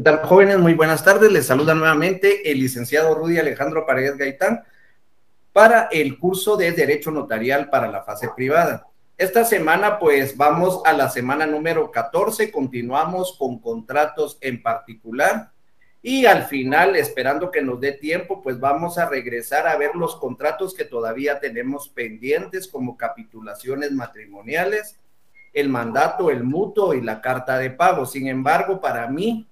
tal, jóvenes? Muy buenas tardes. Les saluda nuevamente el licenciado Rudy Alejandro Paredes Gaitán para el curso de Derecho Notarial para la fase privada. Esta semana, pues, vamos a la semana número 14. Continuamos con contratos en particular y al final, esperando que nos dé tiempo, pues vamos a regresar a ver los contratos que todavía tenemos pendientes, como capitulaciones matrimoniales, el mandato, el mutuo y la carta de pago. Sin embargo, para mí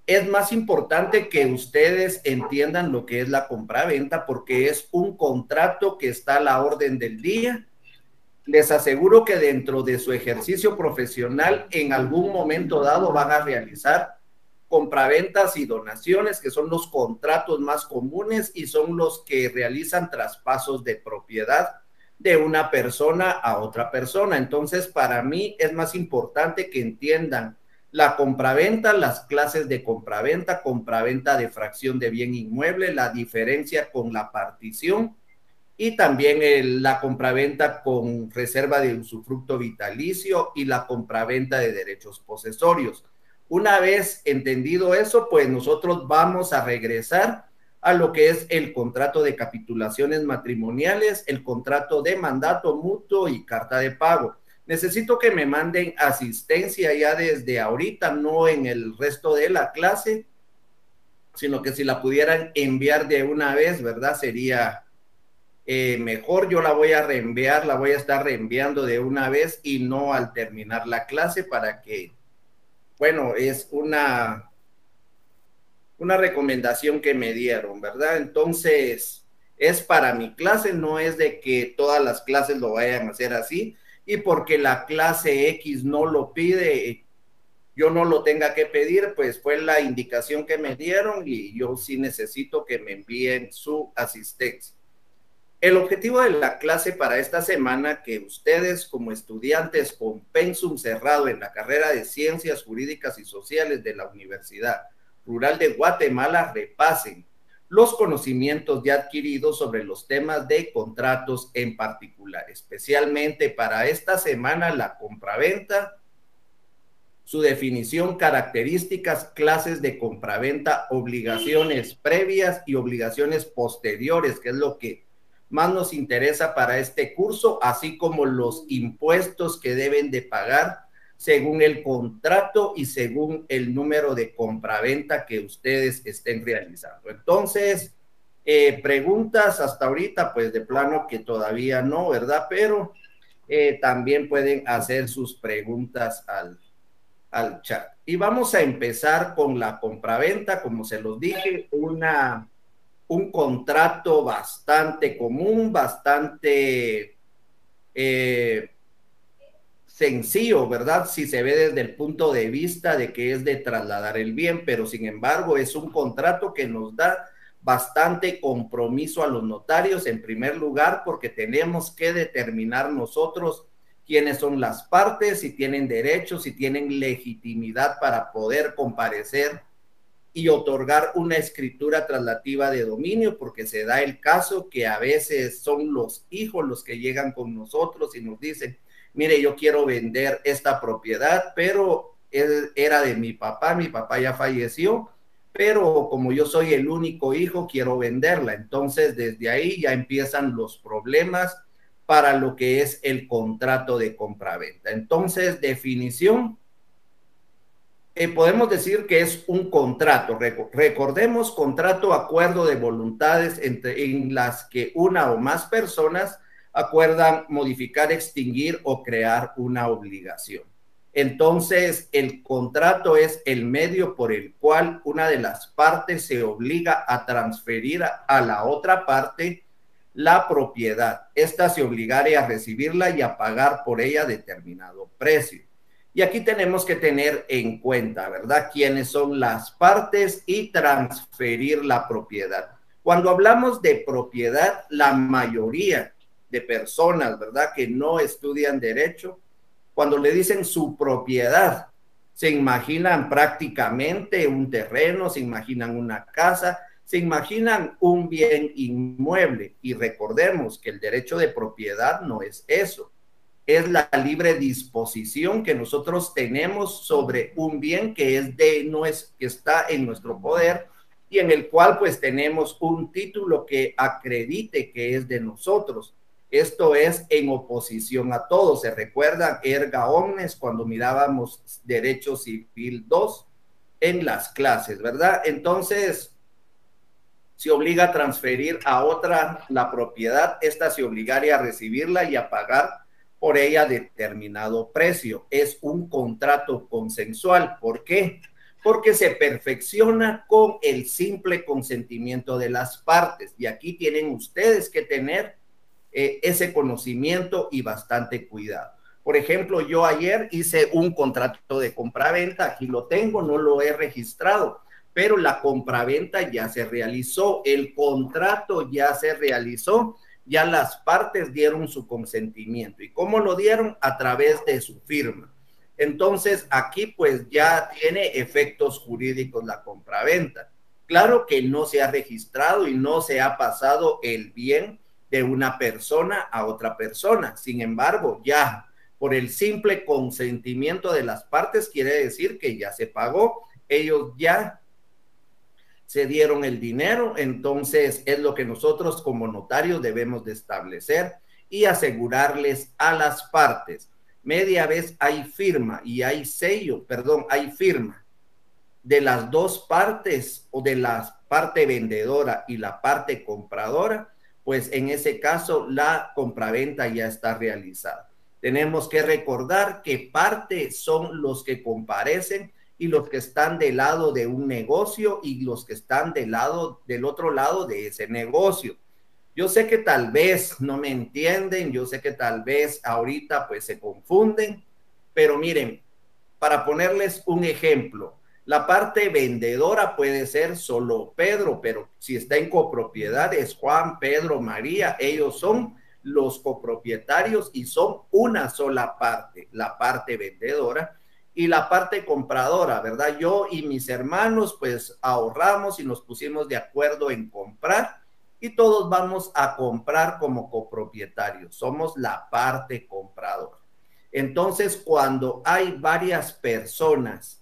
es más importante que ustedes entiendan lo que es la compraventa, porque es un contrato que está a la orden del día. Les aseguro que dentro de su ejercicio profesional, en algún momento dado van a realizar compraventas y donaciones, que son los contratos más comunes y son los que realizan traspasos de propiedad de una persona a otra persona. Entonces, para mí es más importante que entiendan la compraventa, las clases de compraventa, compraventa de fracción de bien inmueble, la diferencia con la partición y también la compraventa con reserva de usufructo vitalicio y la compraventa de derechos posesorios. Una vez entendido eso, pues nosotros vamos a regresar a lo que es el contrato de capitulaciones matrimoniales, el contrato de mandato mutuo y carta de pago. Necesito que me manden asistencia ya desde ahorita, no en el resto de la clase, sino que si la pudieran enviar de una vez, ¿verdad? Sería mejor. Yo la voy a reenviar, la voy a estar reenviando de una vez y no al terminar la clase para que, bueno, es una recomendación que me dieron, ¿verdad? Entonces, es para mi clase, no es de que todas las clases lo vayan a hacer así, y porque la clase X no lo pide, yo no lo tenga que pedir, pues fue la indicación que me dieron y yo sí necesito que me envíen su asistencia. El objetivo de la clase para esta semana, que ustedes como estudiantes con pensum cerrado en la carrera de Ciencias Jurídicas y Sociales de la Universidad Rural de Guatemala repasen los conocimientos ya adquiridos sobre los temas de contratos en particular, especialmente para esta semana la compraventa, su definición, características, clases de compraventa, obligaciones previas y obligaciones posteriores, que es lo que más nos interesa para este curso, así como los impuestos que deben de pagar según el contrato y según el número de compraventa que ustedes estén realizando. Entonces, preguntas hasta ahorita, pues de plano que todavía no, ¿verdad? Pero también pueden hacer sus preguntas al chat. Y vamos a empezar con la compraventa, como se los dije, un contrato bastante común, bastante sencillo, ¿verdad? Si se ve desde el punto de vista de que es de trasladar el bien, pero sin embargo es un contrato que nos da bastante compromiso a los notarios, en primer lugar, porque tenemos que determinar nosotros quiénes son las partes, si tienen derechos, si tienen legitimidad para poder comparecer y otorgar una escritura traslativa de dominio, porque se da el caso que a veces son los hijos los que llegan con nosotros y nos dicen, mire, yo quiero vender esta propiedad, pero era de mi papá ya falleció, pero como yo soy el único hijo, quiero venderla. Entonces, desde ahí ya empiezan los problemas para lo que es el contrato de compraventa. Entonces, definición, podemos decir que es un contrato. Recordemos, contrato, acuerdo de voluntades en las que una o más personas acuerdan modificar, extinguir o crear una obligación. Entonces, el contrato es el medio por el cual una de las partes se obliga a transferir a la otra parte la propiedad. Esta se obligaría a recibirla y a pagar por ella determinado precio. Y aquí tenemos que tener en cuenta, ¿verdad?, quiénes son las partes y transferir la propiedad. Cuando hablamos de propiedad, la mayoría de personas, ¿verdad?, que no estudian derecho, cuando le dicen su propiedad, se imaginan prácticamente un terreno, se imaginan una casa, se imaginan un bien inmueble. Y recordemos que el derecho de propiedad no es eso. es la libre disposición que nosotros tenemos sobre un bien que es que está en nuestro poder y en el cual pues tenemos un título que acredite que es de nosotros. Esto es en oposición a todo. ¿Se recuerdan erga omnes cuando mirábamos Derecho Civil 2 en las clases, verdad? Entonces, se obliga a transferir a otra la propiedad, esta se obligaría a recibirla y a pagar por ella determinado precio. Es un contrato consensual. ¿Por qué? Porque se perfecciona con el simple consentimiento de las partes. Y aquí tienen ustedes que tener ese conocimiento y bastante cuidado. Por ejemplo, yo ayer hice un contrato de compraventa, aquí lo tengo, no lo he registrado, pero la compraventa ya se realizó, el contrato ya se realizó, ya las partes dieron su consentimiento. ¿Y cómo lo dieron? A través de su firma. Entonces, aquí pues ya tiene efectos jurídicos la compraventa. Claro que no se ha registrado y no se ha pasado el bien de una persona a otra persona. Sin embargo, ya por el simple consentimiento de las partes quiere decir que ya se pagó, ellos ya se dieron el dinero, entonces es lo que nosotros como notarios debemos de establecer y asegurarles a las partes. Media vez hay firma y hay sello, perdón, hay firma de las dos partes o de la parte vendedora y la parte compradora, pues en ese caso la compraventa ya está realizada. Tenemos que recordar que parte son los que comparecen y los que están del lado de un negocio y los que están del otro lado de ese negocio. Yo sé que tal vez no me entienden, yo sé que tal vez ahorita pues se confunden, pero miren, para ponerles un ejemplo, la parte vendedora puede ser solo Pedro, pero si está en copropiedad es Juan, Pedro, María, ellos son los copropietarios y son una sola parte, la parte vendedora y la parte compradora, ¿verdad? Yo y mis hermanos pues ahorramos y nos pusimos de acuerdo en comprar y todos vamos a comprar como copropietarios, somos la parte compradora. Entonces, cuando hay varias personas,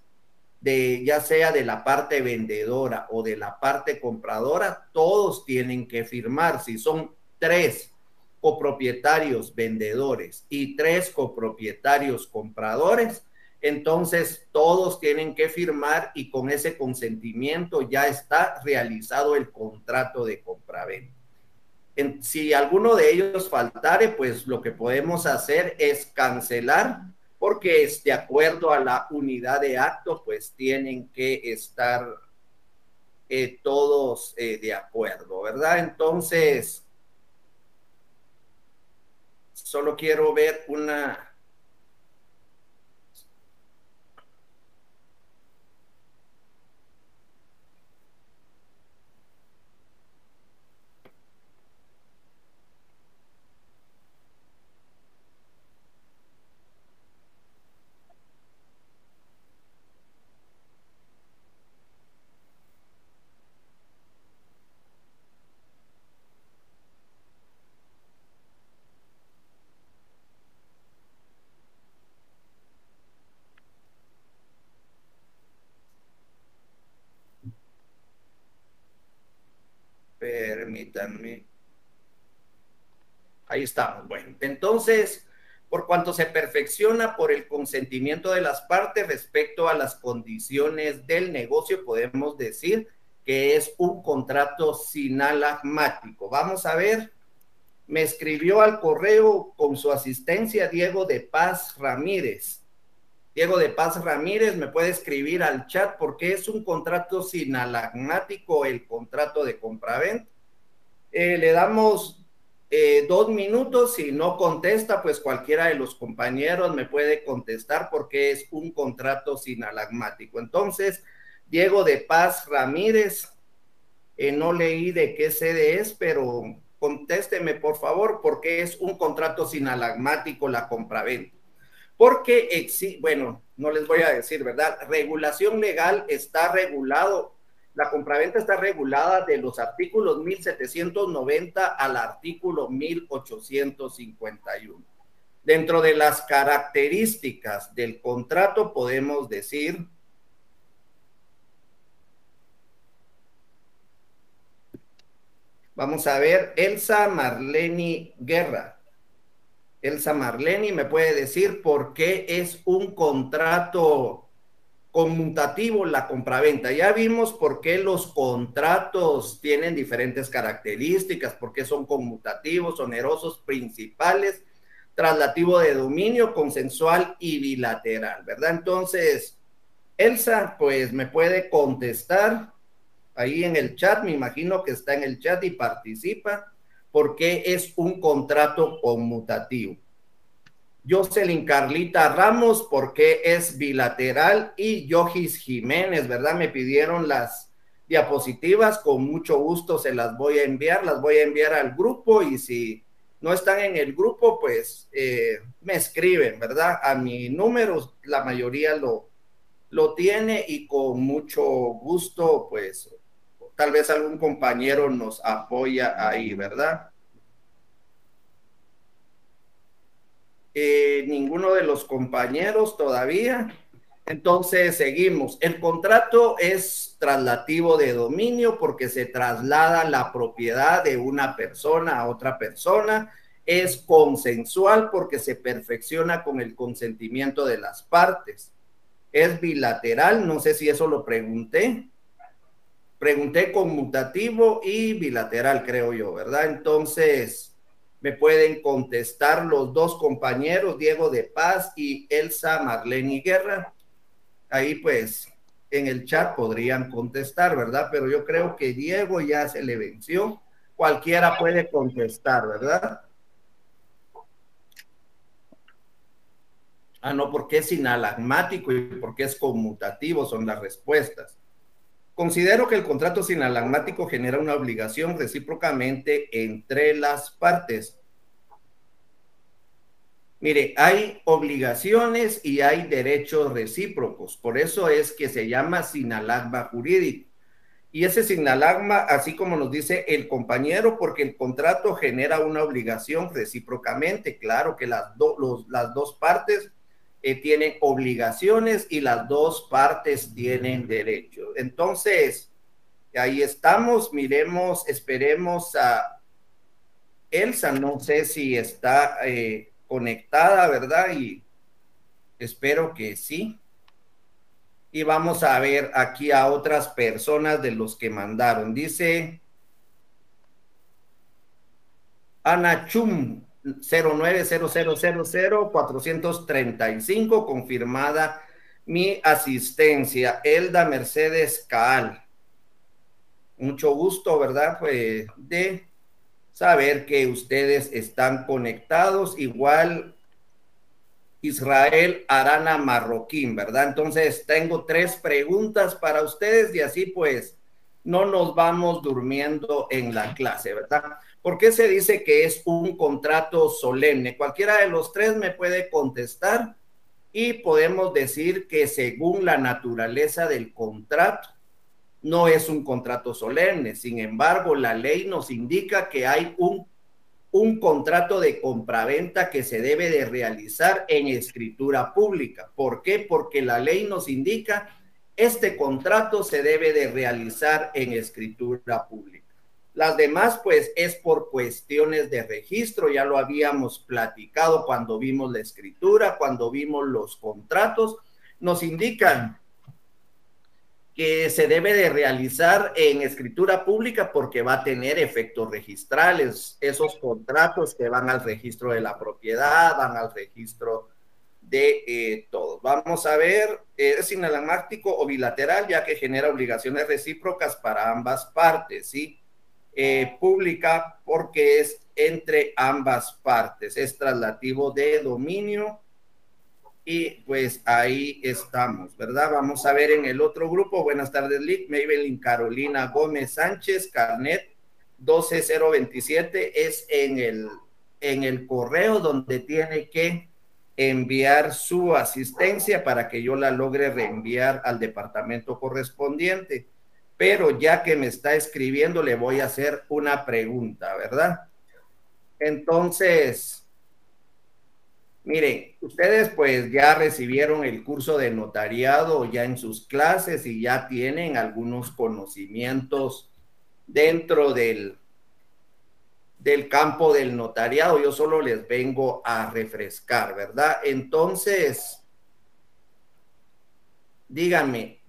ya sea de la parte vendedora o de la parte compradora, todos tienen que firmar. Si son 3 copropietarios vendedores y 3 copropietarios compradores, entonces todos tienen que firmar y con ese consentimiento ya está realizado el contrato de compraventa. Si alguno de ellos faltare, pues lo que podemos hacer es cancelar, porque es de acuerdo a la unidad de acto, pues tienen que estar todos de acuerdo, ¿verdad? Entonces, solo quiero ver una... Permítanme. Ahí estamos. Bueno, entonces, por cuanto se perfecciona por el consentimiento de las partes respecto a las condiciones del negocio, podemos decir que es un contrato sinalagmático. Vamos a ver, me escribió al correo con su asistencia Diego de Paz Ramírez. Diego de Paz Ramírez me puede escribir al chat porque es un contrato sinalagmático el contrato de compraventa. Le damos 2 minutos, si no contesta, pues cualquiera de los compañeros me puede contestar porque es un contrato sinalagmático. Entonces, Diego de Paz Ramírez, no leí de qué sede es, pero contésteme por favor, porque es un contrato sinalagmático la compraventa. Porque, bueno, no les voy a decir, ¿verdad? Regulación legal está regulado. La compraventa está regulada de los artículos 1790 al artículo 1851. Dentro de las características del contrato podemos decir, vamos a ver, Elsa Marleni Guerra. Elsa Marleni me puede decir por qué es un contrato conmutativo la compraventa. Ya vimos por qué los contratos tienen diferentes características, por qué son conmutativos, onerosos, principales, traslativo de dominio, consensual y bilateral, ¿verdad? Entonces, Elsa, pues me puede contestar ahí en el chat, me imagino que está en el chat y participa, por qué es un contrato conmutativo. Jocelyn Carlita Ramos, porque es bilateral, y Yojis Jiménez, ¿verdad? Me pidieron las diapositivas, con mucho gusto se las voy a enviar al grupo, y si no están en el grupo, pues me escriben, ¿verdad? A mi número, la mayoría lo tiene, y con mucho gusto, pues tal vez algún compañero nos apoya ahí, ¿verdad? Ninguno de los compañeros todavía. Entonces seguimos. El contrato es traslativo de dominio porque se traslada la propiedad de una persona a otra persona. Es consensual porque se perfecciona con el consentimiento de las partes. Es bilateral, no sé si eso lo pregunté. Pregunté conmutativo y bilateral, creo yo, ¿verdad? Entonces me pueden contestar los dos compañeros, Diego de Paz y Elsa Marleni Guerra. Ahí pues en el chat podrían contestar, ¿verdad? Pero yo creo que Diego ya se le venció. Cualquiera puede contestar, ¿verdad? Ah, no, porque es sinalagmático y porque es conmutativo, son las respuestas. Considero que el contrato sinalagmático genera una obligación recíprocamente entre las partes. Mire, hay obligaciones y hay derechos recíprocos, por eso es que se llama sinalagma jurídico. Y ese sinalagma, así como nos dice el compañero, porque el contrato genera una obligación recíprocamente, claro que las dos partes tienen obligaciones y las dos partes tienen derechos. Entonces, ahí estamos, miremos, esperemos a Elsa, no sé si está conectada, ¿verdad? Y espero que sí. Y vamos a ver aquí a otras personas de los que mandaron. Dice Ana Chum 0900000435, confirmada mi asistencia. Elda Mercedes Caal. Mucho gusto, ¿verdad? Pues de saber que ustedes están conectados. Igual Israel Arana Marroquín, ¿verdad? Entonces tengo 3 preguntas para ustedes y así pues no nos vamos durmiendo en la clase, ¿verdad? ¿Por qué se dice que es un contrato solemne? Cualquiera de los 3 me puede contestar y podemos decir que según la naturaleza del contrato, no es un contrato solemne. Sin embargo, la ley nos indica que hay un contrato de compraventa que se debe de realizar en escritura pública. ¿Por qué? Porque la ley nos indica este contrato se debe de realizar en escritura pública. Las demás, pues, es por cuestiones de registro, ya lo habíamos platicado cuando vimos la escritura, cuando vimos los contratos, nos indican que se debe de realizar en escritura pública porque va a tener efectos registrales, esos contratos que van al registro de la propiedad, van al registro de todo. Vamos a ver, es sinalagmático o bilateral, ya que genera obligaciones recíprocas para ambas partes, ¿sí? Pública porque es entre ambas partes, es traslativo de dominio. Y pues ahí estamos, ¿verdad? Vamos a ver en el otro grupo. Buenas tardes, Lick. Maybelline Carolina Gómez Sánchez, Carnet 12027 es en el correo donde tiene que enviar su asistencia para que yo la logre reenviar al departamento correspondiente. Pero ya que me está escribiendo, le voy a hacer una pregunta, ¿verdad? Entonces, Miren, ustedes pues ya recibieron el curso de notariado ya en sus clases y ya tienen algunos conocimientos dentro del campo del notariado. Yo solo les vengo a refrescar, ¿verdad? Entonces, díganme,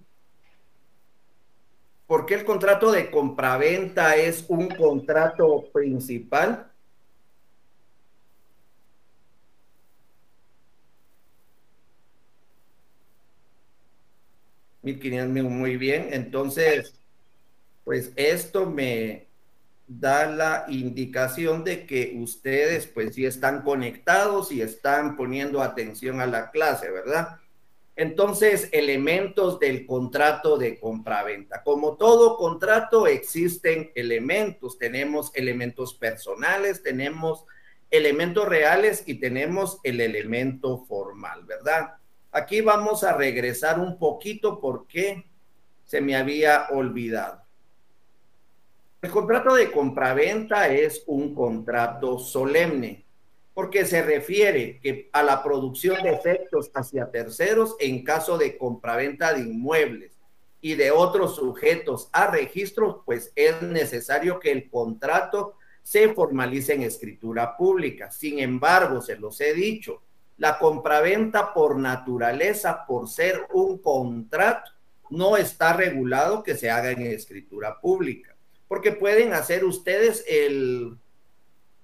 ¿por qué el contrato de compraventa es un contrato principal? 1500, muy bien. Entonces, pues esto me da la indicación de que ustedes pues sí están conectados y están poniendo atención a la clase, ¿verdad? Entonces, elementos del contrato de compraventa. Como todo contrato, existen elementos. Tenemos elementos personales, tenemos elementos reales y tenemos el elemento formal, ¿verdad? Aquí vamos a regresar un poquito porque se me había olvidado. El contrato de compraventa es un contrato solemne porque se refiere a la producción de efectos hacia terceros en caso de compraventa de inmuebles y de otros sujetos a registros, pues es necesario que el contrato se formalice en escritura pública. Sin embargo, se los he dicho, la compraventa por naturaleza, por ser un contrato, no está regulado que se haga en escritura pública, porque pueden hacer ustedes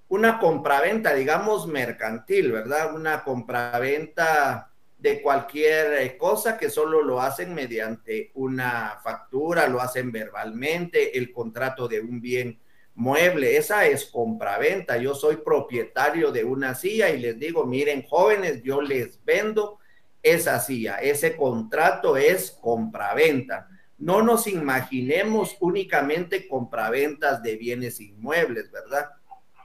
una compraventa, digamos, mercantil, ¿verdad? Una compraventa de cualquier cosa que solo lo hacen mediante una factura, lo hacen verbalmente, el contrato de un bien mueble, esa es compraventa. Yo soy propietario de una silla y les digo, miren, jóvenes, yo les vendo esa silla, ese contrato es compraventa. No nos imaginemos únicamente compraventas de bienes inmuebles, ¿verdad?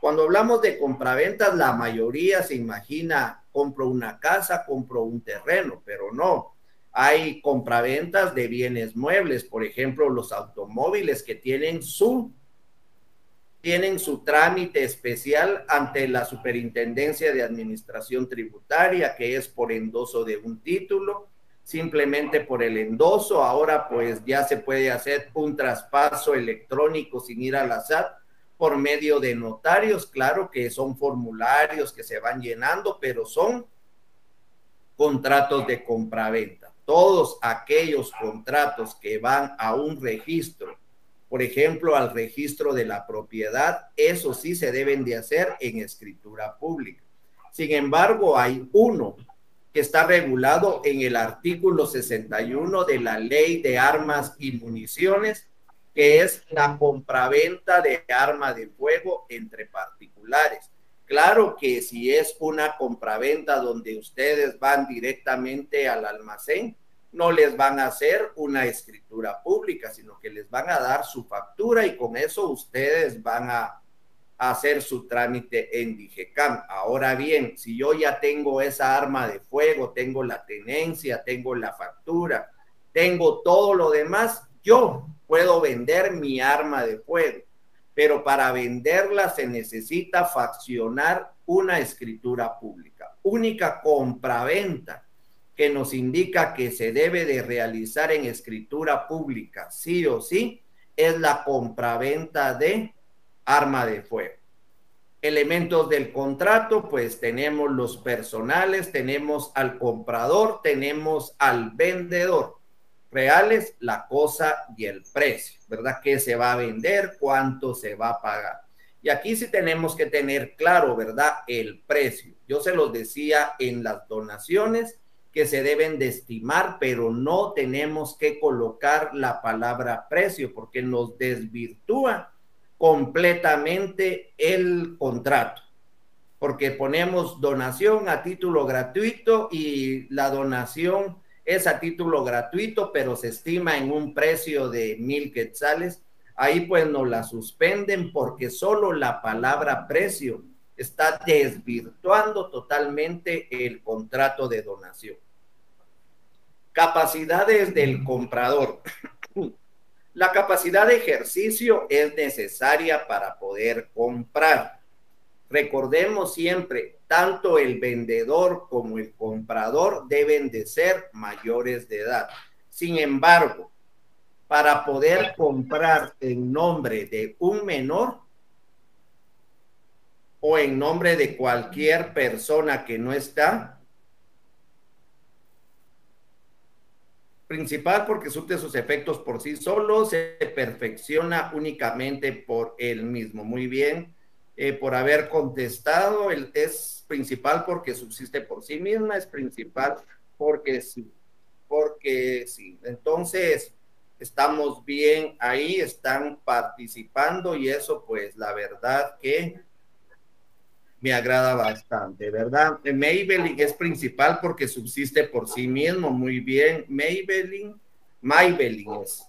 Cuando hablamos de compraventas, la mayoría se imagina, compro una casa, compro un terreno, pero no. Hay compraventas de bienes muebles, por ejemplo, los automóviles que tienen su trámite especial ante la Superintendencia de Administración Tributaria, que es por endoso de un título, simplemente por el endoso. Ahora pues ya se puede hacer un traspaso electrónico sin ir a la SAT por medio de notarios. Claro que son formularios que se van llenando, pero son contratos de compraventa. Todos aquellos contratos que van a un registro, por ejemplo, al registro de la propiedad, eso sí se deben de hacer en escritura pública. Sin embargo, hay uno que está regulado en el artículo 61 de la Ley de Armas y Municiones, que es la compraventa de arma de fuego entre particulares. Claro que si es una compraventa donde ustedes van directamente al almacén, no les van a hacer una escritura pública, sino que les van a dar su factura y con eso ustedes van a hacer su trámite en DIGECAM. Ahora bien, si yo ya tengo esa arma de fuego, tengo la tenencia, tengo la factura, tengo todo lo demás, yo puedo vender mi arma de fuego, pero para venderla se necesita faccionar una escritura pública. Única compraventa que nos indica que se debe de realizar en escritura pública, sí o sí, es la compraventa de arma de fuego. Elementos del contrato, pues tenemos los personales, tenemos al comprador, tenemos al vendedor. Reales, la cosa y el precio, ¿verdad? ¿Qué se va a vender? ¿Cuánto se va a pagar? Y aquí sí tenemos que tener claro, ¿verdad? El precio. Yo se los decía en las donaciones que se deben de estimar, pero no tenemos que colocar la palabra precio porque nos desvirtúa completamente el contrato, porque ponemos donación a título gratuito y la donación es a título gratuito, pero se estima en un precio de 1,000 quetzales. Ahí pues nos la suspenden porque solo la palabra precio está desvirtuando totalmente el contrato de donación. Capacidades del comprador. La capacidad de ejercicio es necesaria para poder comprar. Recordemos siempre, tanto el vendedor como el comprador deben de ser mayores de edad. Sin embargo, para poder comprar en nombre de un menor o en nombre de cualquier persona que no está, principal porque surte sus efectos por sí solo, se perfecciona únicamente por él mismo. Muy bien, por haber contestado, es principal porque subsiste por sí misma, es principal porque sí, porque sí. Entonces, estamos bien ahí, están participando y eso pues la verdad que me agrada bastante, ¿verdad? Maybelline es principal porque subsiste por sí mismo, muy bien. Maybelline es,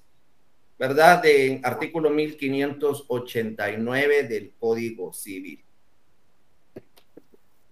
¿verdad? De artículo 1589 del Código Civil.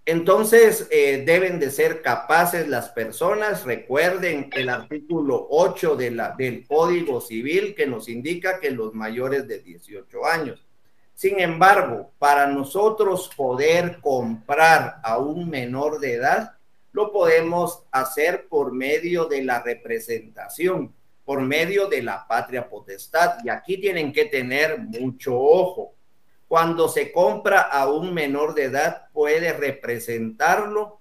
Entonces, deben de ser capaces las personas, recuerden el artículo 8 del Código Civil que nos indica que los mayores de 18 años. Sin embargo, para nosotros poder comprar a un menor de edad, lo podemos hacer por medio de la representación, por medio de la patria potestad. Y aquí tienen que tener mucho ojo. Cuando se compra a un menor de edad, puede representarlo,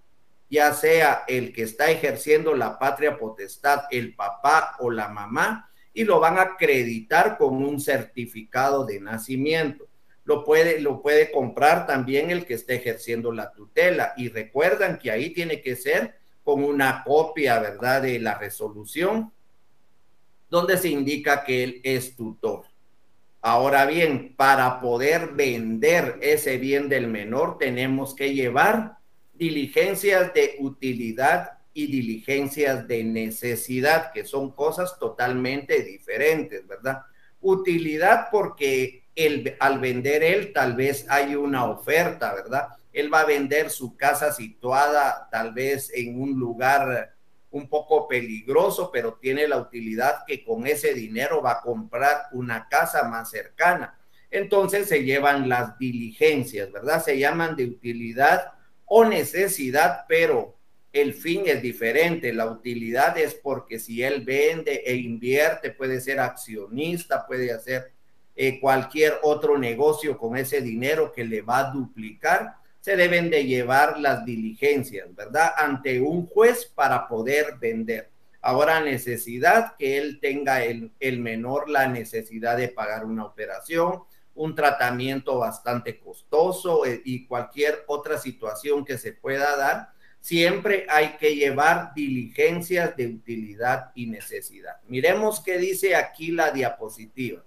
ya sea el que está ejerciendo la patria potestad, el papá o la mamá, y lo van a acreditar con un certificado de nacimiento. Lo puede comprar también el que esté ejerciendo la tutela. Y recuerdan que ahí tiene que ser con una copia, ¿verdad?, de la resolución, donde se indica que él es tutor. Ahora bien, para poder vender ese bien del menor, tenemos que llevar diligencias de utilidad y diligencias de necesidad, que son cosas totalmente diferentes, ¿verdad? Utilidad porque al vender él tal vez hay una oferta, ¿verdad? Él va a vender su casa situada tal vez en un lugar un poco peligroso, pero tiene la utilidad que con ese dinero va a comprar una casa más cercana. Entonces se llevan las diligencias, ¿verdad? Se llaman de utilidad o necesidad, pero el fin es diferente. La utilidad es porque si él vende e invierte, puede ser accionista, puede hacer cualquier otro negocio con ese dinero que le va a duplicar, se deben de llevar las diligencias, ¿verdad?, ante un juez para poder vender. Ahora, necesidad, que él tenga el menor la necesidad de pagar una operación, un tratamiento bastante costoso y cualquier otra situación que se pueda dar, siempre hay que llevar diligencias de utilidad y necesidad. Miremos qué dice aquí la diapositiva.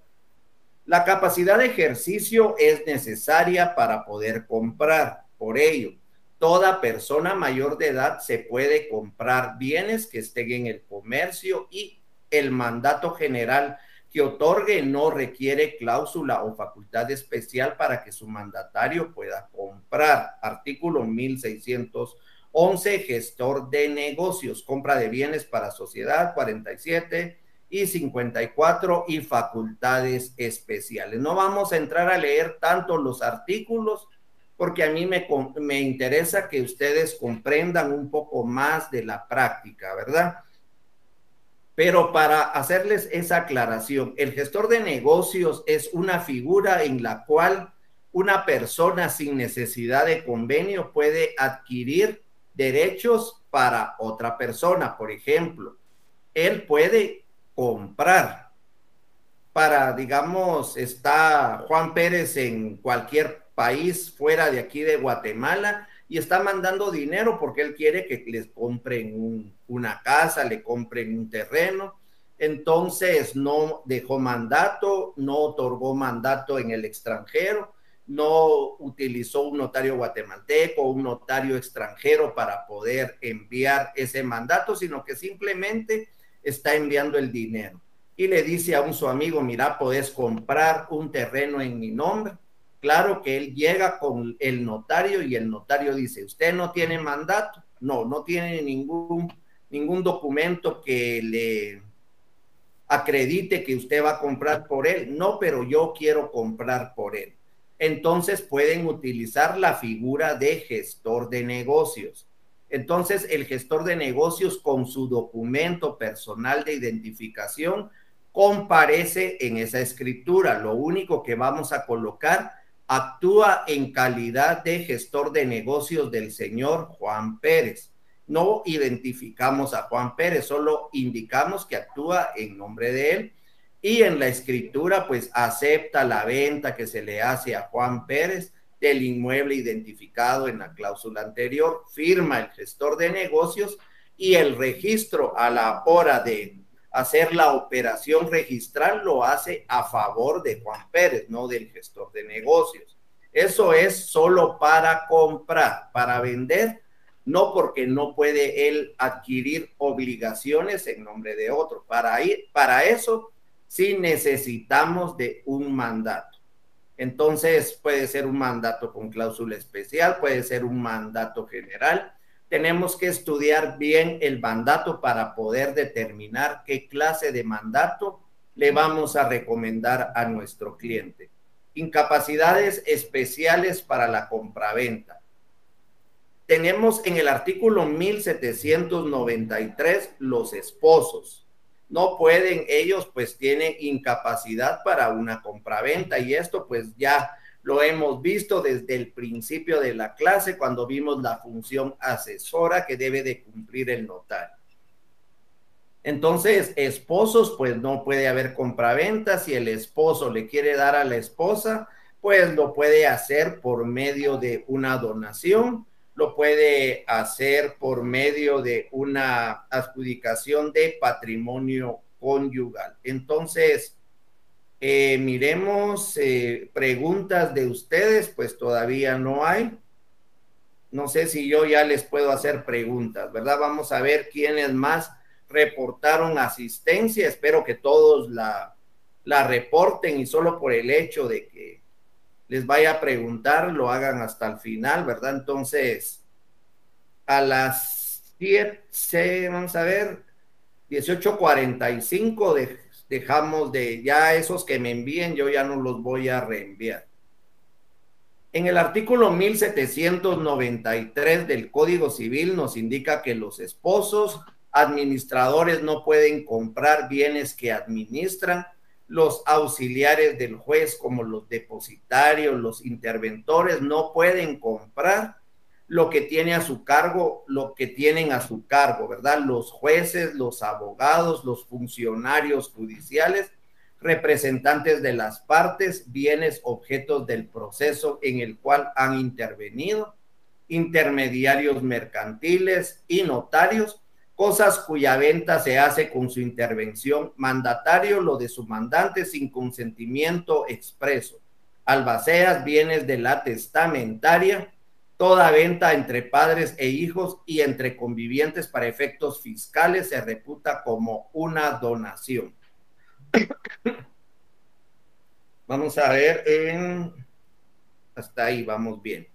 La capacidad de ejercicio es necesaria para poder comprar. Por ello, toda persona mayor de edad se puede comprar bienes que estén en el comercio y el mandato general que otorgue no requiere cláusula o facultad especial para que su mandatario pueda comprar. Artículo 1611, gestor de negocios, compra de bienes para sociedad, 47 y 54 y facultades especiales. No vamos a entrar a leer tanto los artículos porque a mí me interesa que ustedes comprendan un poco más de la práctica, ¿verdad? Pero para hacerles esa aclaración, el gestor de negocios es una figura en la cual una persona sin necesidad de convenio puede adquirir derechos para otra persona. Por ejemplo, él puede comprar para, digamos, está Juan Pérez en cualquier país fuera de aquí de Guatemala y está mandando dinero porque él quiere que les compren una casa, le compren un terreno. Entonces no dejó mandato, no otorgó mandato en el extranjero, no utilizó un notario guatemalteco o un notario extranjero para poder enviar ese mandato, sino que simplemente está enviando el dinero. Y le dice a su amigo, mira, podés comprar un terreno en mi nombre. Claro que él llega con el notario y el notario dice, ¿usted no tiene mandato? No, no tiene ningún documento que le acredite que usted va a comprar por él. No, pero yo quiero comprar por él. entonces pueden utilizar la figura de gestor de negocios. Entonces, el gestor de negocios con su documento personal de identificación comparece en esa escritura. Lo único que vamos a colocar, actúa en calidad de gestor de negocios del señor Juan Pérez. No identificamos a Juan Pérez, solo indicamos que actúa en nombre de él, y en la escritura pues acepta la venta que se le hace a Juan Pérez del inmueble identificado en la cláusula anterior, firma el gestor de negocios, y el registro a la hora de hacer la operación registral lo hace a favor de Juan Pérez, no del gestor de negocios. Eso es solo para comprar. Para vender, no, porque no puede él adquirir obligaciones en nombre de otro. Para eso sí necesitamos de un mandato. Entonces puede ser un mandato con cláusula especial, puede ser un mandato general. Tenemos que estudiar bien el mandato para poder determinar qué clase de mandato le vamos a recomendar a nuestro cliente. Incapacidades especiales para la compraventa. Tenemos en el artículo 1793 los esposos. No pueden ellos, pues tienen incapacidad para una compraventa, y esto pues ya lo hemos visto desde el principio de la clase cuando vimos la función asesora que debe de cumplir el notario. Entonces, esposos, pues no puede haber compraventa. Si el esposo le quiere dar a la esposa, pues lo puede hacer por medio de una donación, lo puede hacer por medio de una adjudicación de patrimonio conyugal. Entonces, miremos preguntas de ustedes, pues todavía no hay. No sé si yo ya les puedo hacer preguntas, ¿verdad? Vamos a ver quiénes más reportaron asistencia. Espero que todos la reporten, y solo por el hecho de que les vaya a preguntar, lo hagan hasta el final, ¿verdad? Entonces, a las 7, vamos a ver, 18:45 dejamos de, ya esos que me envíen, yo ya no los voy a reenviar. En el artículo 1793 del Código Civil nos indica que los esposos administradores no pueden comprar bienes que administran. Los auxiliares del juez, como los depositarios, los interventores, no pueden comprar lo que tiene a su cargo, lo que tienen a su cargo, ¿verdad? Los jueces, los abogados, los funcionarios judiciales, representantes de las partes, bienes objetos del proceso en el cual han intervenido, intermediarios mercantiles y notarios, cosas cuya venta se hace con su intervención, mandatario, lo de su mandante sin consentimiento expreso, albaceas, bienes de la testamentaria, toda venta entre padres e hijos y entre convivientes para efectos fiscales se reputa como una donación. Vamos a ver, hasta ahí vamos bien.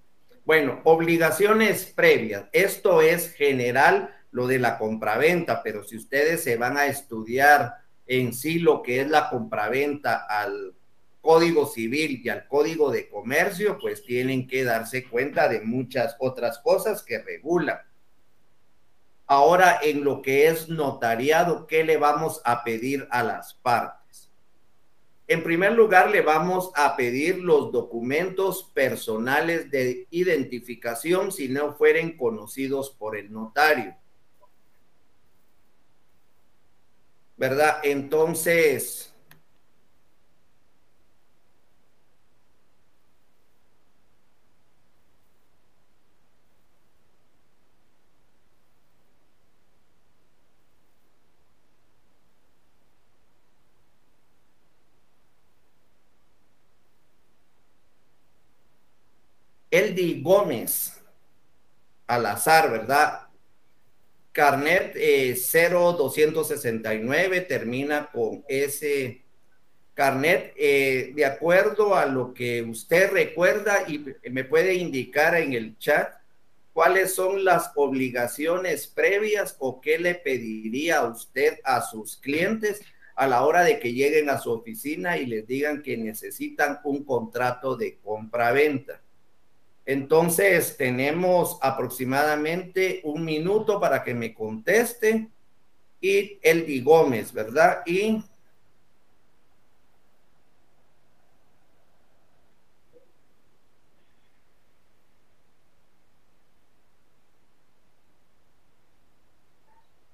Bueno, obligaciones previas. Esto es general, lo de la compraventa, pero si ustedes se van a estudiar en sí lo que es la compraventa al Código Civil y al Código de Comercio, pues tienen que darse cuenta de muchas otras cosas que regulan. Ahora, en lo que es notariado, ¿qué le vamos a pedir a las partes? En primer lugar, le vamos a pedir los documentos personales de identificación si no fueren conocidos por el notario, ¿verdad? Entonces, Eldi Gómez, al azar, ¿verdad? Carnet 0269 termina con ese carnet. De acuerdo a lo que usted recuerda, y me puede indicar en el chat cuáles son las obligaciones previas o qué le pediría a usted a sus clientes a la hora de que lleguen a su oficina y les digan que necesitan un contrato de compra-venta. Entonces, tenemos aproximadamente 1 minuto para que me conteste. Y Eldi Gómez, ¿verdad? Y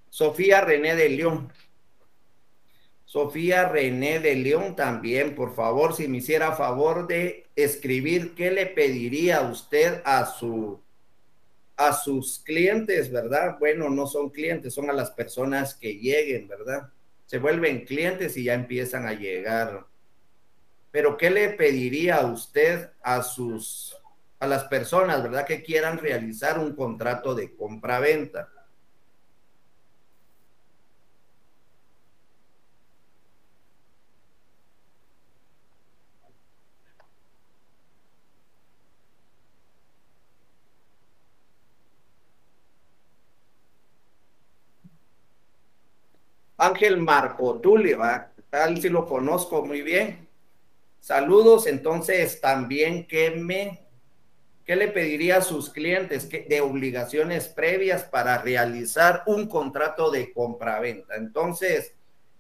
Sofía René de León. Sofía René de León también, por favor, si me hiciera favor de escribir qué le pediría usted a sus clientes, ¿verdad? Bueno, no son clientes, son a las personas que lleguen, ¿verdad? Se vuelven clientes y ya empiezan a llegar. Pero ¿qué le pediría a usted a las personas, ¿verdad? Que quieran realizar un contrato de compra-venta. Ángel Marco Tulio, tal si lo conozco muy bien. Saludos, entonces también ¿qué le pediría a sus clientes de obligaciones previas para realizar un contrato de compraventa? Entonces,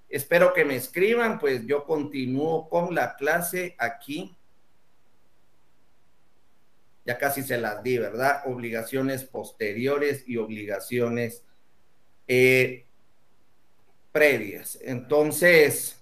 espero que me escriban, pues yo continúo con la clase aquí. Ya casi se las di, ¿verdad? Obligaciones posteriores y obligaciones previas. Entonces,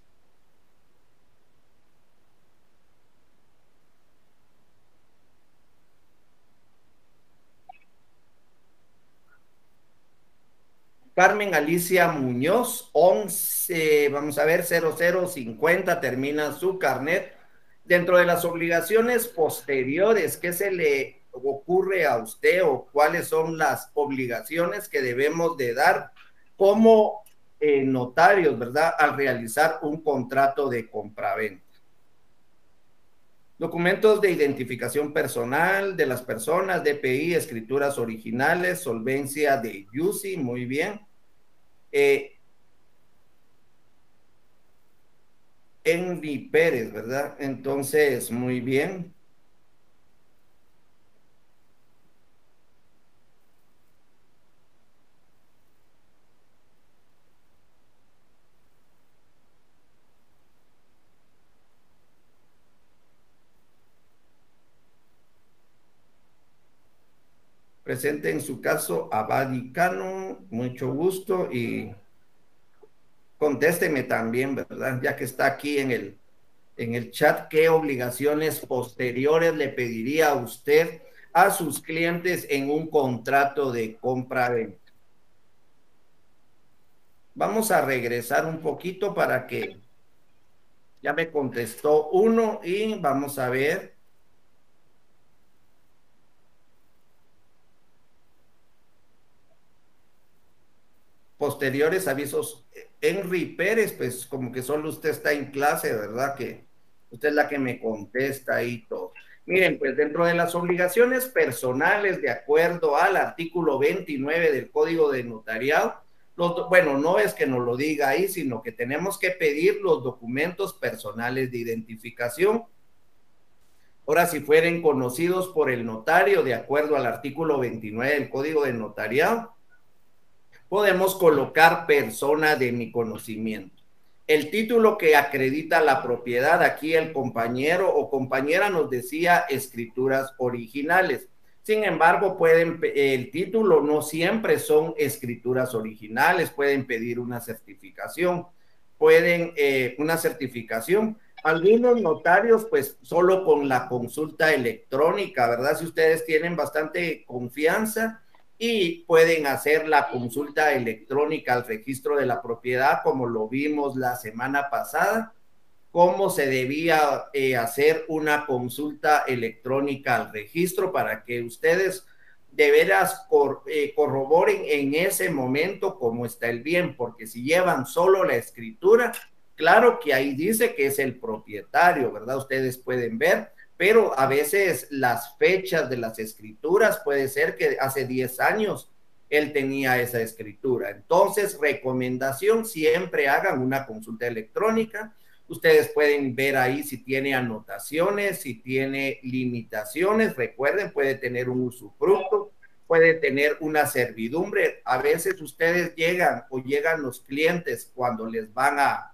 Carmen Alicia Muñoz, 11, vamos a ver, 0050, termina su carnet. Dentro de las obligaciones posteriores, ¿qué se le ocurre a usted o cuáles son las obligaciones que debemos de dar como notarios, ¿verdad? Al realizar un contrato de compraventa. Documentos de identificación personal de las personas, DPI, escrituras originales, solvencia de UCI, muy bien. Envi Pérez, ¿verdad? Entonces, muy bien. Presente en su caso Abadi Cano, mucho gusto y contésteme también, ¿verdad? Ya que está aquí en el chat, ¿qué obligaciones posteriores le pediría a usted a sus clientes en un contrato de compra-venta? Vamos a regresar un poquito para que ya me contestó uno y vamos a ver. Posteriores avisos. Henry Pérez, pues como que solo usted está en clase, ¿verdad? Que usted es la que me contesta y todo. Miren, pues dentro de las obligaciones personales, de acuerdo al artículo 29 del Código de Notariado, bueno, no es que nos lo diga ahí, sino que tenemos que pedir los documentos personales de identificación. Ahora, si fueren conocidos por el notario, de acuerdo al artículo 29 del Código de Notariado, podemos colocar persona de mi conocimiento. El título que acredita la propiedad, aquí el compañero o compañera nos decía escrituras originales. Sin embargo, el título no siempre son escrituras originales, pueden pedir una certificación, una certificación. Algunos notarios, pues solo con la consulta electrónica, ¿verdad? Si ustedes tienen bastante confianza, y pueden hacer la consulta electrónica al registro de la propiedad, como lo vimos la semana pasada, cómo se debía hacer una consulta electrónica al registro para que ustedes de veras corroboren en ese momento cómo está el bien, porque si llevan solo la escritura, claro que ahí dice que es el propietario, ¿verdad? Ustedes pueden ver, pero a veces las fechas de las escrituras puede ser que hace 10 años él tenía esa escritura. Entonces, recomendación, siempre hagan una consulta electrónica. Ustedes pueden ver ahí si tiene anotaciones, si tiene limitaciones. Recuerden, puede tener un usufructo, puede tener una servidumbre. A veces ustedes llegan los clientes cuando les van a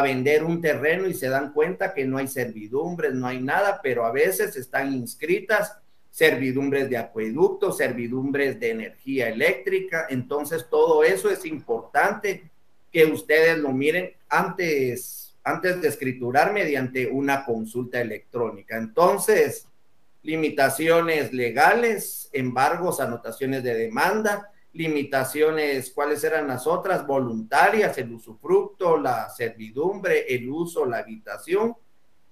vender un terreno y se dan cuenta que no hay servidumbres, no hay nada, pero a veces están inscritas servidumbres de acueducto, servidumbres de energía eléctrica. Entonces todo eso es importante que ustedes lo miren antes de escriturar mediante una consulta electrónica. Entonces, limitaciones legales, embargos, anotaciones de demanda, limitaciones, ¿cuáles eran las otras? Voluntarias, el usufructo, la servidumbre, el uso, la habitación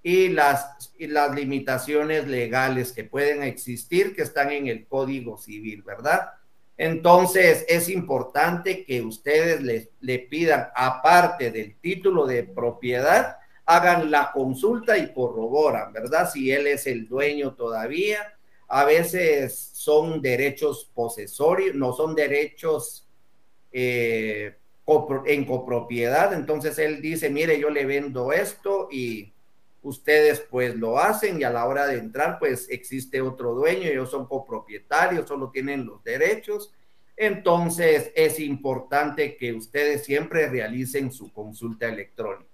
y las limitaciones legales que pueden existir, que están en el Código Civil, ¿verdad? Entonces, es importante que ustedes le pidan, aparte del título de propiedad, hagan la consulta y corroboran, ¿verdad? Si él es el dueño todavía. A veces son derechos posesorios, no son derechos en copropiedad. Entonces él dice, mire, yo le vendo esto y ustedes pues lo hacen, y a la hora de entrar pues existe otro dueño, ellos son copropietarios, solo tienen los derechos. Entonces es importante que ustedes siempre realicen su consulta electrónica.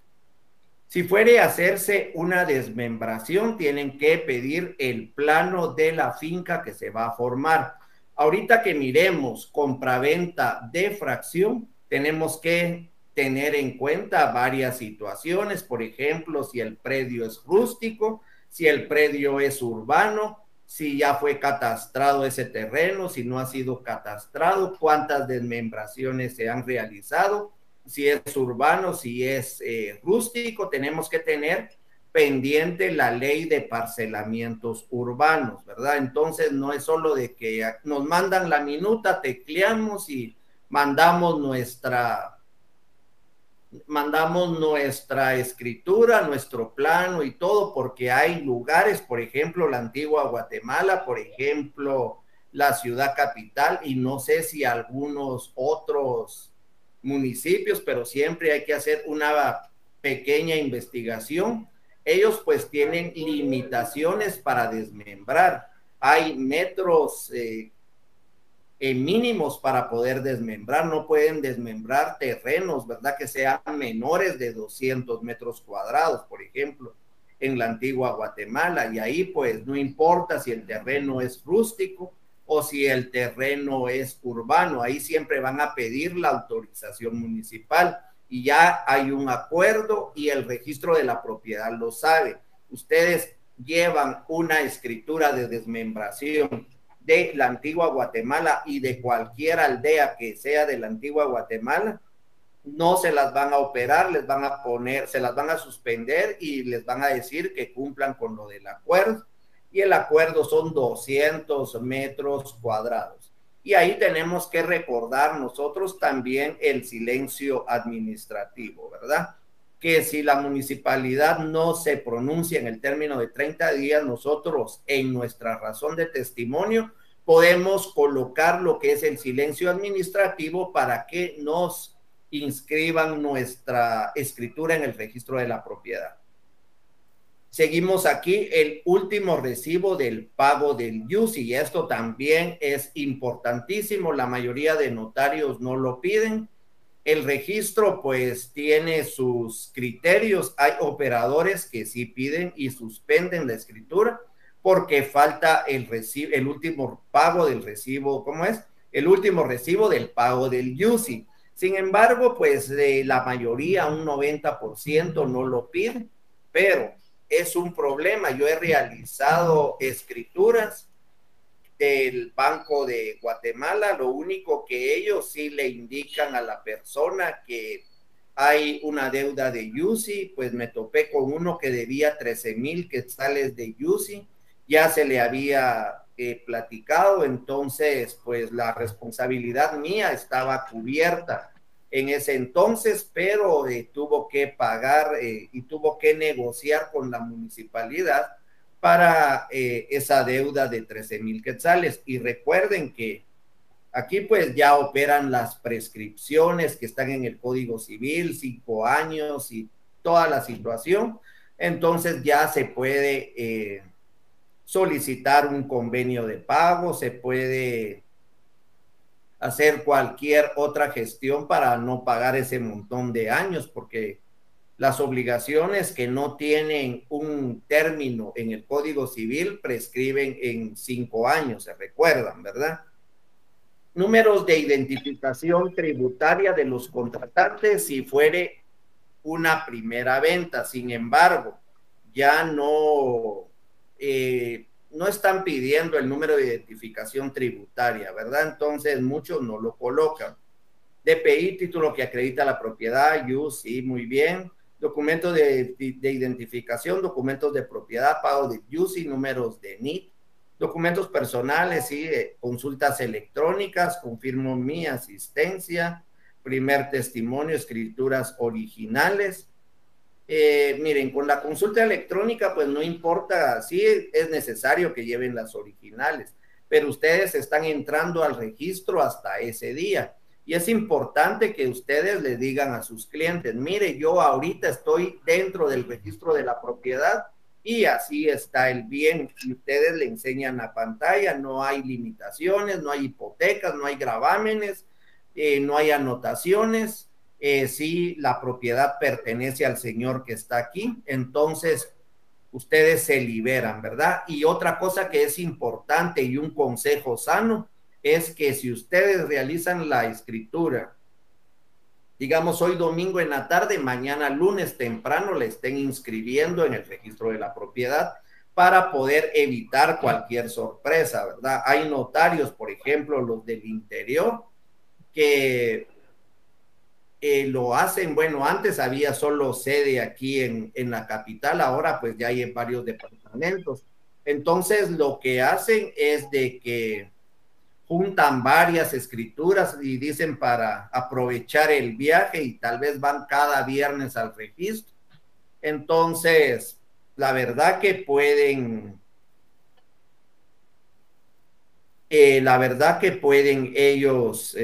Si fuere a hacerse una desmembración, tienen que pedir el plano de la finca que se va a formar. Ahorita que miremos compraventa de fracción, tenemos que tener en cuenta varias situaciones. Por ejemplo, si el predio es rústico, si el predio es urbano, si ya fue catastrado ese terreno, si no ha sido catastrado, cuántas desmembraciones se han realizado, si es urbano, si es rústico. Tenemos que tener pendiente la ley de parcelamientos urbanos, ¿verdad? Entonces no es solo de que nos mandan la minuta, tecleamos y mandamos nuestra escritura, nuestro plano y todo, porque hay lugares, por ejemplo, la antigua Guatemala, por ejemplo, la ciudad capital, y no sé si algunos otros municipios, pero siempre hay que hacer una pequeña investigación. Ellos pues tienen limitaciones para desmembrar. Hay metros mínimos para poder desmembrar. No pueden desmembrar terrenos, ¿verdad? Que sean menores de 200 metros cuadrados, por ejemplo, en la antigua Guatemala. Y ahí pues no importa si el terreno es rústico o si el terreno es urbano, ahí siempre van a pedir la autorización municipal y ya hay un acuerdo y el registro de la propiedad lo sabe. Ustedes llevan una escritura de desmembración de la antigua Guatemala y de cualquier aldea que sea de la antigua Guatemala, no se las van a operar, les van a poner, se las van a suspender y les van a decir que cumplan con lo del acuerdo. Y el acuerdo son 200 metros cuadrados. Y ahí tenemos que recordar nosotros también el silencio administrativo, ¿verdad? Que si la municipalidad no se pronuncia en el término de 30 días, nosotros en nuestra razón de testimonio podemos colocar lo que es el silencio administrativo para que nos inscriban nuestra escritura en el registro de la propiedad. Seguimos aquí, el último recibo del pago del IUSI, y esto también es importantísimo, la mayoría de notarios no lo piden. El registro pues tiene sus criterios, hay operadores que sí piden y suspenden la escritura porque falta el último pago del recibo, ¿cómo es? El último recibo del pago del IUSI. Sin embargo, pues la mayoría, un 90% no lo piden, pero es un problema. Yo he realizado escrituras del Banco de Guatemala, lo único que ellos sí le indican a la persona que hay una deuda de IUSI. Pues me topé con uno que debía 13,000 quetzales de IUSI, ya se le había platicado, entonces pues la responsabilidad mía estaba cubierta en ese entonces, pero tuvo que pagar y tuvo que negociar con la municipalidad para esa deuda de 13,000 quetzales. Y recuerden que Aquí pues ya operan las prescripciones que están en el Código Civil, 5 años y toda la situación. Entonces ya se puede solicitar un convenio de pago, se puede hacer cualquier otra gestión para no pagar ese montón de años, porque las obligaciones que no tienen un término en el Código Civil prescriben en 5 años, se recuerdan, ¿verdad? Números de identificación tributaria de los contratantes si fuere una primera venta. Sin embargo, ya no están pidiendo el número de identificación tributaria, ¿verdad? Entonces muchos no lo colocan. DPI, título que acredita la propiedad, sí, muy bien. Documentos de identificación, documentos de propiedad, pago de UCI, números de NIT, documentos personales, sí, consultas electrónicas, confirmo mi asistencia, primer testimonio, escrituras originales. Miren, con la consulta electrónica, pues no importa, sí es necesario que lleven las originales, pero ustedes están entrando al registro hasta ese día. Y es importante que ustedes le digan a sus clientes, mire, yo ahorita estoy dentro del registro de la propiedad y así está el bien. Y ustedes le enseñan a pantalla, no hay limitaciones, no hay hipotecas, no hay gravámenes, no hay anotaciones. Si la propiedad pertenece al señor que está aquí, entonces ustedes se liberan, ¿verdad? Y otra cosa que es importante y un consejo sano es que si ustedes realizan la escritura, digamos hoy domingo en la tarde, mañana lunes temprano le estén inscribiendo en el registro de la propiedad para poder evitar cualquier sorpresa, ¿verdad? Hay notarios, por ejemplo, los del interior, que lo hacen, bueno, antes había solo sede aquí en la capital, ahora pues ya hay en varios departamentos. Entonces lo que hacen es de que juntan varias escrituras y dicen para aprovechar el viaje y tal vez van cada viernes al registro. Entonces, la verdad que pueden ellos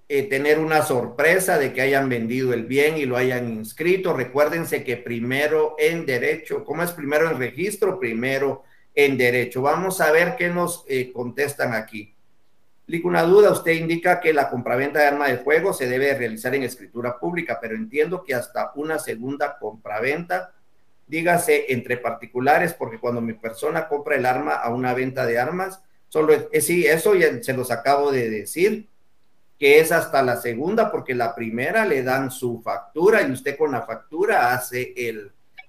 tener una sorpresa de que hayan vendido el bien y lo hayan inscrito. Recuérdense que primero en derecho, ¿cómo es primero en registro? Primero en derecho. Vamos a ver qué nos contestan aquí. Una duda, usted indica que la compraventa de arma de fuego se debe realizar en escritura pública, pero entiendo que hasta una segunda compraventa, dígase entre particulares, porque cuando mi persona compra el arma a una venta de armas, solo sí, eso ya se los acabo de decir, que es hasta la segunda, porque la primera le dan su factura y usted con la factura hace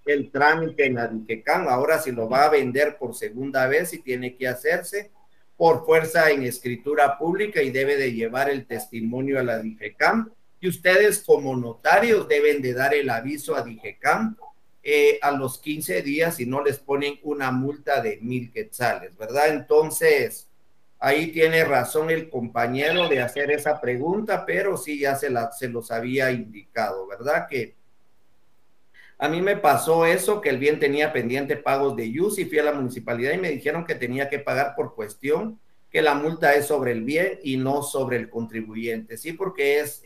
el trámite en la DIGECAM. Ahora si lo va a vender por segunda vez y tiene que hacerse por fuerza en escritura pública y debe de llevar el testimonio a la DIGECAM. Y ustedes como notarios deben de dar el aviso a DIGECAM a los 15 días y no les ponen una multa de 1,000 quetzales, ¿verdad? Entonces, ahí tiene razón el compañero de hacer esa pregunta, pero sí ya se los había indicado, ¿verdad? Que a mí me pasó eso, que el bien tenía pendiente pagos de UCI, fui a la municipalidad y me dijeron que tenía que pagar por cuestión que la multa es sobre el bien y no sobre el contribuyente, sí, porque es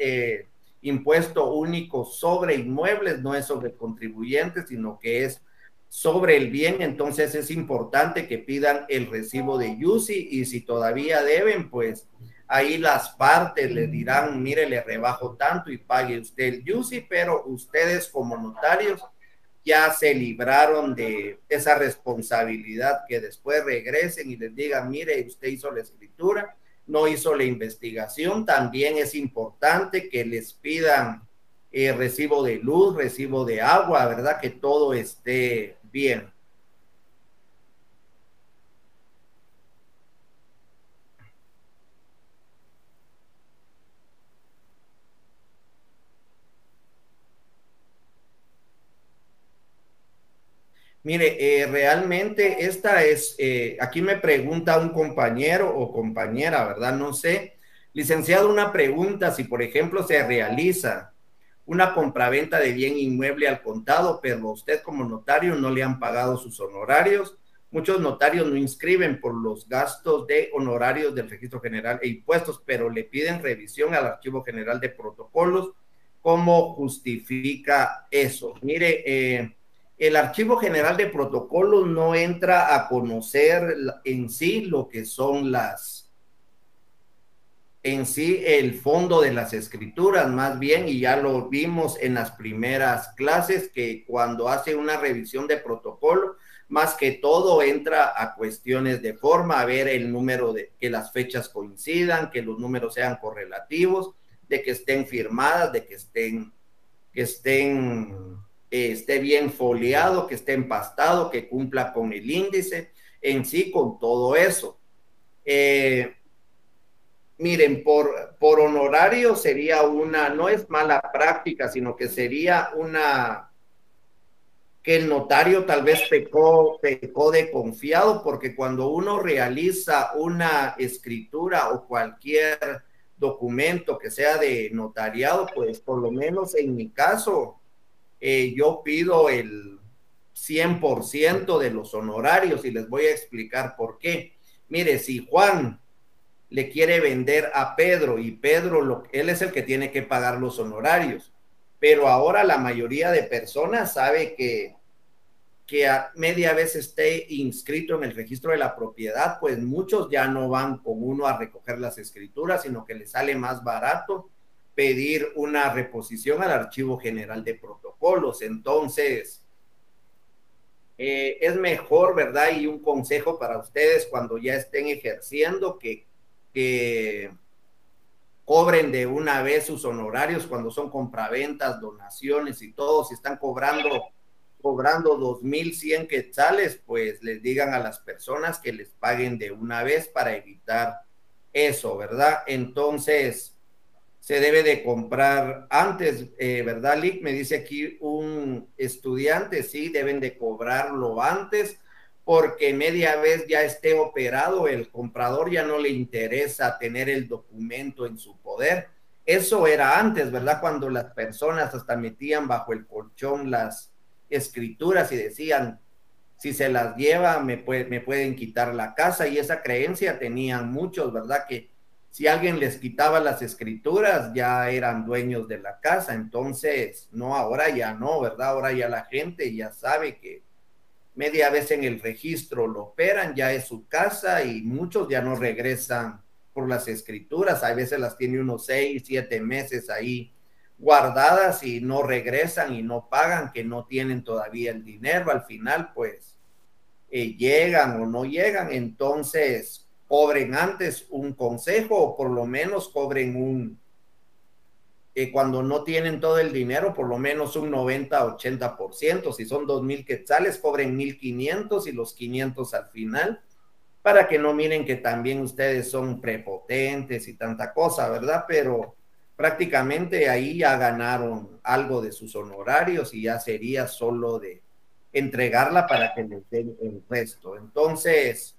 impuesto único sobre inmuebles, no es sobre el contribuyente, sino que es sobre el bien. Entonces es importante que pidan el recibo de UCI y si todavía deben, pues ahí las partes le dirán, mire, le rebajo tanto y pague usted el UCI, pero ustedes como notarios ya se libraron de esa responsabilidad, que después regresen y les digan, mire, usted hizo la escritura, no hizo la investigación. También es importante que les pidan recibo de luz, recibo de agua, ¿verdad? Que todo esté bien. Mire, realmente esta es, aquí me pregunta un compañero o compañera, ¿verdad? No sé. Licenciado, una pregunta, si por ejemplo se realiza una compraventa de bien inmueble al contado, pero usted como notario no le han pagado sus honorarios, muchos notarios no inscriben por los gastos de honorarios del Registro General e Impuestos, pero le piden revisión al Archivo General de Protocolos. ¿Cómo justifica eso? Mire, el Archivo General de Protocolos no entra a conocer en sí lo que son en sí el fondo de las escrituras, más bien, y ya lo vimos en las primeras clases, que cuando hace una revisión de protocolo, más que todo entra a cuestiones de forma, a ver el número de que las fechas coincidan, que los números sean correlativos, de que estén firmadas, de que esté bien foliado, que esté empastado, que cumpla con el índice, en sí, con todo eso. Miren, por honorario sería no es mala práctica, sino que sería que el notario tal vez pecó de confiado, porque cuando uno realiza una escritura o cualquier documento que sea de notariado, pues por lo menos en mi caso, yo pido el 100% de los honorarios y les voy a explicar por qué. Mire, si Juan le quiere vender a Pedro y Pedro, él es el que tiene que pagar los honorarios, pero ahora la mayoría de personas sabe que a media vez esté inscrito en el registro de la propiedad, pues muchos ya no van con uno a recoger las escrituras, sino que les sale más barato pedir una reposición al Archivo General de Protocolos. Entonces, es mejor, ¿verdad? Y un consejo para ustedes cuando ya estén ejerciendo, que cobren de una vez sus honorarios cuando son compraventas, donaciones y todo. Si están cobrando 2,100 quetzales, pues les digan a las personas que les paguen de una vez para evitar eso, ¿verdad? Entonces, se debe de comprar antes, ¿verdad, Lick? Me dice aquí un estudiante, sí, deben de cobrarlo antes, porque media vez ya esté operado, el comprador ya no le interesa tener el documento en su poder. Eso era antes, ¿verdad? Cuando las personas hasta metían bajo el colchón las escrituras y decían, si se las lleva, me pueden quitar la casa, y esa creencia tenían muchos, ¿verdad? Que si alguien les quitaba las escrituras, ya eran dueños de la casa. Entonces, no, ahora ya no, ¿verdad? Ahora ya la gente ya sabe que media vez en el registro lo operan, ya es su casa, y muchos ya no regresan por las escrituras. A veces las tiene unos 6, 7 meses ahí guardadas y no regresan y no pagan, que no tienen todavía el dinero. Al final, pues, llegan o no llegan. Entonces, cobren antes un consejo, o por lo menos cobren cuando no tienen todo el dinero, por lo menos un 90-80%. Si son 2,000 quetzales, cobren 1,500 y los 500 al final, para que no miren que también ustedes son prepotentes y tanta cosa, ¿verdad? Pero prácticamente ahí ya ganaron algo de sus honorarios y ya sería solo de entregarla para que les den el resto. Entonces,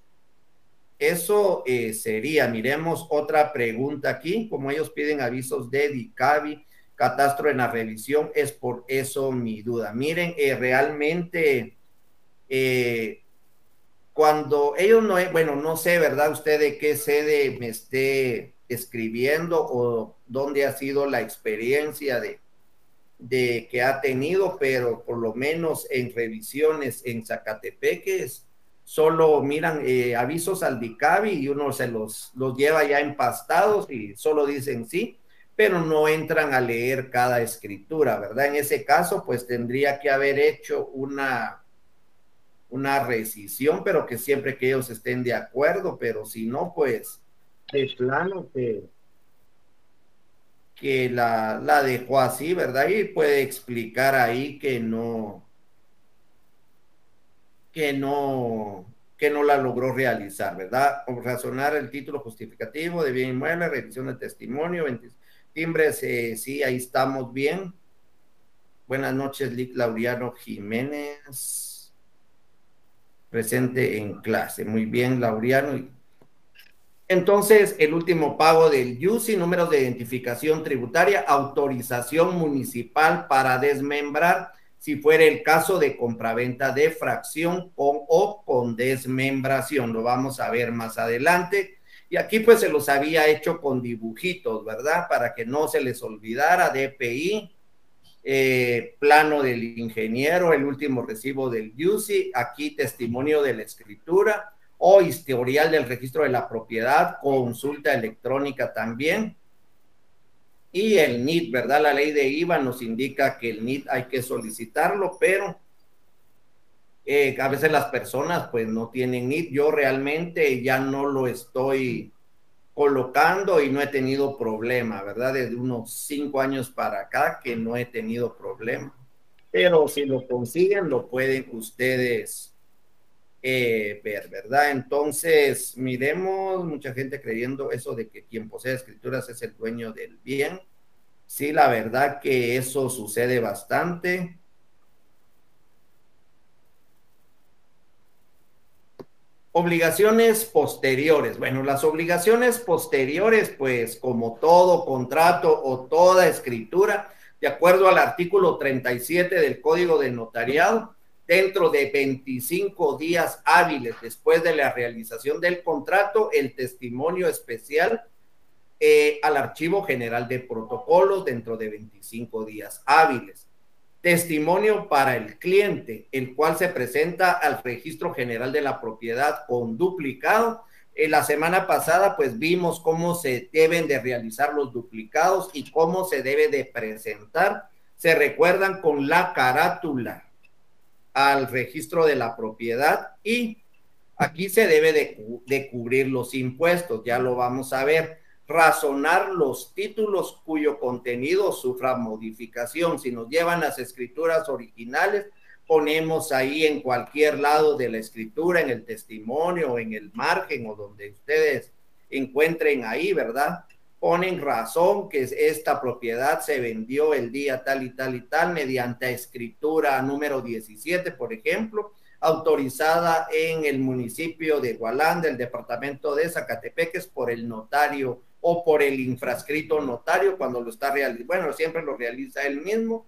eso sería. Miremos otra pregunta aquí. Como ellos piden avisos de DICABI, catastro en la revisión, es por eso mi duda. Miren, realmente, cuando ellos no, bueno, no sé, ¿verdad? Usted de qué sede me esté escribiendo o dónde ha sido la experiencia de que ha tenido, pero por lo menos en revisiones en Zacatepeques solo miran avisos al DICABI y uno se los lleva ya empastados y solo dicen sí, pero no entran a leer cada escritura, ¿verdad? En ese caso, pues tendría que haber hecho una rescisión, pero que siempre que ellos estén de acuerdo, pero si no, pues de plano que la dejó así, ¿verdad? Y puede explicar ahí que no la logró realizar, ¿verdad? O razonar el título justificativo de bien inmueble, revisión de testimonio, timbres, sí, ahí estamos bien. Buenas noches, Lic Laureano Jiménez, presente en clase. Muy bien, Laureano. Entonces, el último pago del YUSI, números de identificación tributaria, autorización municipal para desmembrar, si fuera el caso de compraventa de fracción o con desmembración. Lo vamos a ver más adelante. Y aquí pues se los había hecho con dibujitos, ¿verdad? Para que no se les olvidara. DPI, plano del ingeniero, el último recibo del UCI, aquí testimonio de la escritura o historial del registro de la propiedad, consulta electrónica también. Y el NIT, ¿verdad? La ley de IVA nos indica que el NIT hay que solicitarlo, pero a veces las personas pues no tienen NIT. Yo realmente ya no lo estoy colocando y no he tenido problema, ¿verdad? Desde unos 5 años para acá que no he tenido problema. Pero si lo consiguen, lo pueden ustedes ver, ¿verdad? Entonces, miremos, mucha gente creyendo eso de que quien posee escrituras es el dueño del bien. Sí, la verdad que eso sucede bastante. Obligaciones posteriores. Bueno, las obligaciones posteriores, pues como todo contrato o toda escritura, de acuerdo al artículo 37 del Código de Notariado, dentro de 25 días hábiles después de la realización del contrato, el testimonio especial al Archivo General de Protocolos dentro de 25 días hábiles. Testimonio para el cliente, el cual se presenta al Registro General de la Propiedad con duplicado. La semana pasada pues vimos cómo se deben de realizar los duplicados y cómo se debe de presentar. Se recuerdan con la carátula al registro de la propiedad y aquí se debe de cubrir los impuestos, ya lo vamos a ver. Razonar los títulos cuyo contenido sufra modificación. Si nos llevan las escrituras originales, ponemos ahí en cualquier lado de la escritura, en el testimonio, en el margen o donde ustedes encuentren ahí, ¿verdad? Ponen razón que esta propiedad se vendió el día tal y tal y tal mediante escritura número 17, por ejemplo, autorizada en el municipio de Gualán, del departamento de Zacatepeques, por el notario o por el infrascrito notario cuando lo está realizando. Bueno, siempre lo realiza él mismo,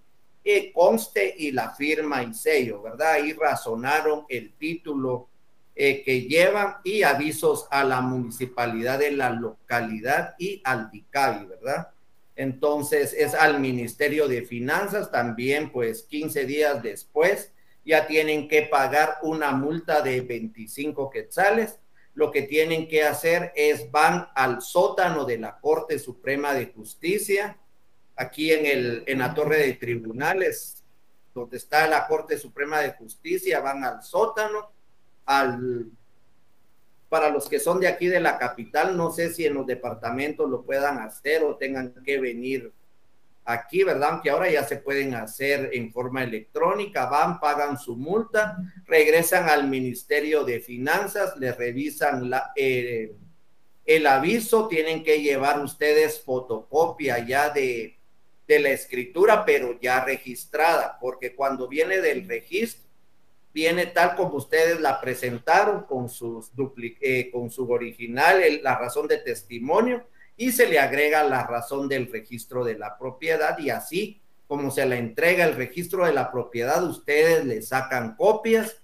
conste y la firma y sello, ¿verdad? Ahí razonaron el título que llevan y avisos a la municipalidad de la localidad y al DICABI, ¿verdad? Entonces es al Ministerio de Finanzas también, pues 15 días después ya tienen que pagar una multa de 25 quetzales. Lo que tienen que hacer es van al sótano de la Corte Suprema de Justicia, aquí en la torre de tribunales, donde está la Corte Suprema de Justicia, van al sótano, para los que son de aquí de la capital, no sé si en los departamentos lo puedan hacer o tengan que venir aquí, ¿verdad? Aunque ahora ya se pueden hacer en forma electrónica, van, pagan su multa, regresan al Ministerio de Finanzas, les revisan el aviso, tienen que llevar ustedes fotocopia ya de la escritura, pero ya registrada, porque cuando viene del registro, viene tal como ustedes la presentaron con con su original, la razón de testimonio, y se le agrega la razón del registro de la propiedad, y así como se la entrega el registro de la propiedad, ustedes le sacan copias,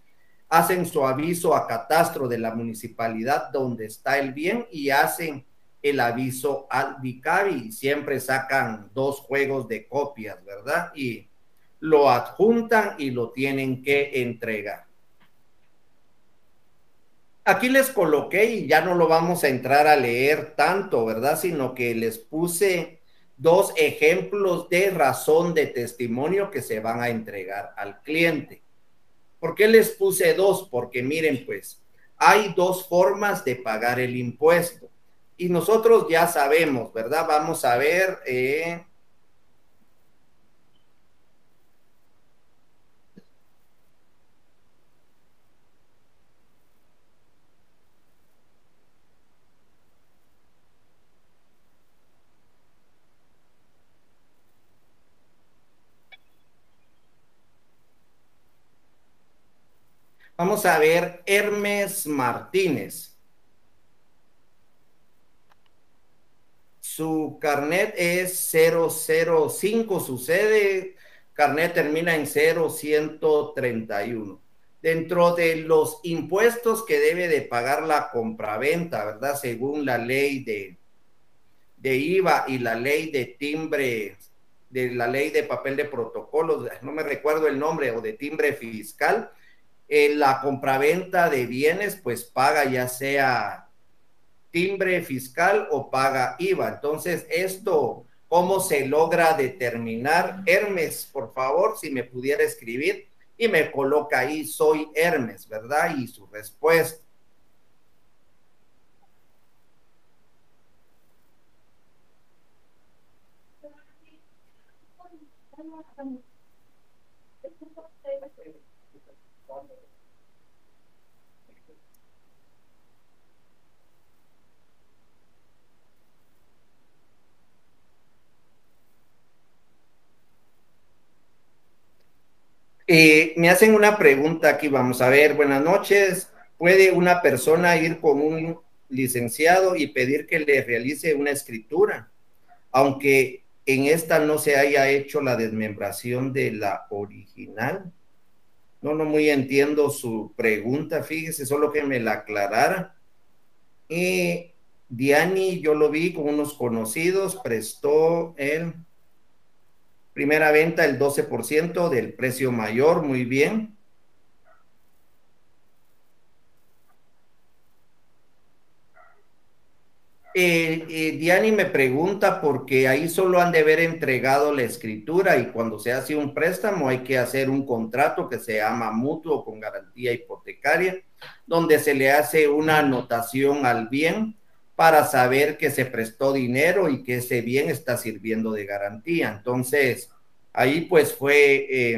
hacen su aviso a catastro de la municipalidad donde está el bien y hacen el aviso al DICABI y siempre sacan 2 juegos de copias, ¿verdad? Y lo adjuntan y lo tienen que entregar. Aquí les coloqué y ya no lo vamos a entrar a leer tanto, ¿verdad? Sino que les puse 2 ejemplos de razón de testimonio que se van a entregar al cliente. ¿Por qué les puse 2? Porque miren, pues, hay 2 formas de pagar el impuesto. Y nosotros ya sabemos, ¿verdad? Vamos a ver... Vamos a ver Hermes Martínez. Su carnet es 005, sucede carnet termina en 0131. Dentro de los impuestos que debe de pagar la compraventa, ¿verdad? Según la ley de IVA y la ley de timbre, de la ley de papel de protocolos, no me recuerdo el nombre, o de timbre fiscal, la compraventa de bienes pues paga ya sea timbre fiscal o paga IVA. Entonces, esto, ¿cómo se logra determinar? Hermes, por favor, si me pudiera escribir y me coloca ahí, soy Hermes, ¿verdad? Y su respuesta. Me hacen una pregunta aquí, vamos a ver, buenas noches. ¿Puede una persona ir con un licenciado y pedir que le realice una escritura, aunque en esta no se haya hecho la desmembración de la original? No, no muy entiendo su pregunta, fíjese, solo que me la aclarara. Diani, yo lo vi con unos conocidos, prestó el primera venta el 12% del precio mayor, muy bien. Diani me pregunta porque ahí solo han de haber entregado la escritura, y cuando se hace un préstamo hay que hacer un contrato que se llama mutuo con garantía hipotecaria, donde se le hace una anotación al bien para saber que se prestó dinero y que ese bien está sirviendo de garantía. Entonces, ahí pues fue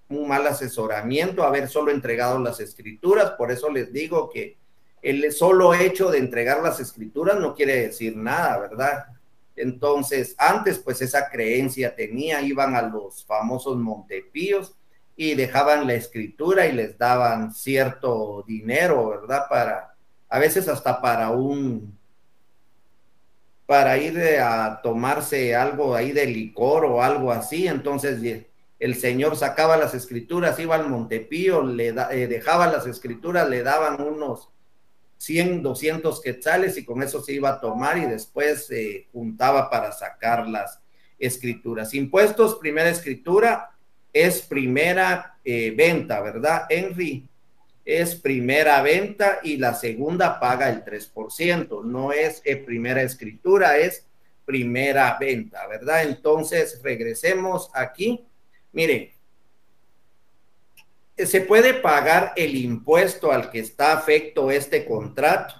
un mal asesoramiento haber solo entregado las escrituras. Por eso les digo que el solo hecho de entregar las escrituras no quiere decir nada, ¿verdad? Entonces, antes pues esa creencia tenía, iban a los famosos Montepíos y dejaban la escritura y les daban cierto dinero, ¿verdad? A veces hasta para ir a tomarse algo ahí de licor o algo así. Entonces el señor sacaba las escrituras, iba al Montepío, dejaba las escrituras, le daban unos 100, 200 quetzales y con eso se iba a tomar, y después juntaba para sacar las escrituras. Impuestos, primera escritura es primera venta, ¿verdad, Henry? Es primera venta y la segunda paga el 3%, no es primera escritura, es primera venta, ¿verdad? Entonces, regresemos aquí. Miren, se puede pagar el impuesto al que está afecto este contrato.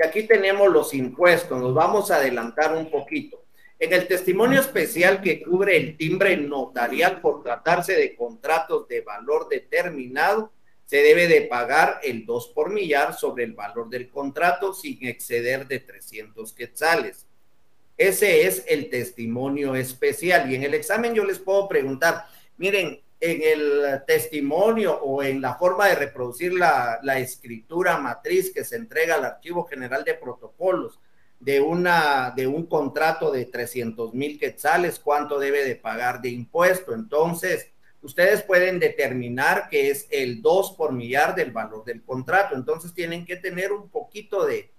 Y aquí tenemos los impuestos, nos vamos a adelantar un poquito. En el testimonio especial que cubre el timbre notarial por tratarse de contratos de valor determinado, se debe de pagar el 2 por millar sobre el valor del contrato sin exceder de 300 quetzales. Ese es el testimonio especial. Y en el examen yo les puedo preguntar, miren, en el testimonio o en la forma de reproducir la escritura matriz que se entrega al Archivo General de Protocolos de un contrato de 300,000 quetzales, ¿cuánto debe de pagar de impuesto? Entonces, ustedes pueden determinar que es el 2 por millar del valor del contrato. Entonces, tienen que tener un poquito de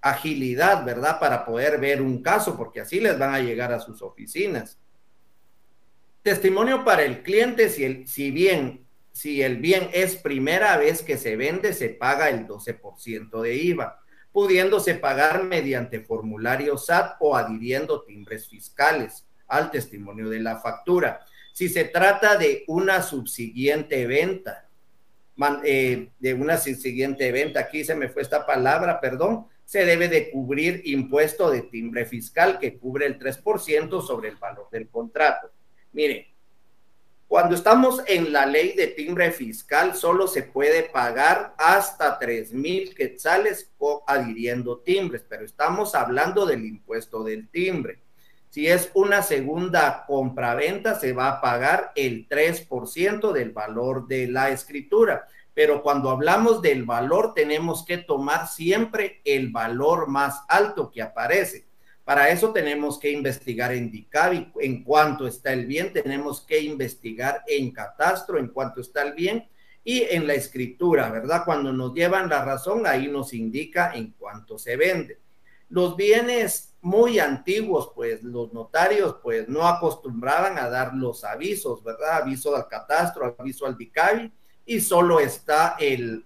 agilidad, ¿verdad? Para poder ver un caso, porque así les van a llegar a sus oficinas. Testimonio para el cliente: si el bien es primera vez que se vende, se paga el 12% de IVA, pudiéndose pagar mediante formulario SAT o adhiriendo timbres fiscales al testimonio de la factura. Si se trata de una subsiguiente venta, aquí se me fue esta palabra, perdón, se debe de cubrir impuesto de timbre fiscal que cubre el 3% sobre el valor del contrato. Miren, cuando estamos en la ley de timbre fiscal, solo se puede pagar hasta 3,000 quetzales adhiriendo timbres, pero estamos hablando del impuesto del timbre. Si es una segunda compraventa, se va a pagar el 3% del valor de la escritura. Pero cuando hablamos del valor, tenemos que tomar siempre el valor más alto que aparece. Para eso tenemos que investigar en DICAVI en cuánto está el bien, tenemos que investigar en catastro en cuánto está el bien y en la escritura, ¿verdad? Cuando nos llevan la razón, ahí nos indica en cuánto se vende. Los bienes muy antiguos, pues los notarios pues no acostumbraban a dar los avisos, ¿verdad? Aviso al catastro, aviso al DICAVI y solo está el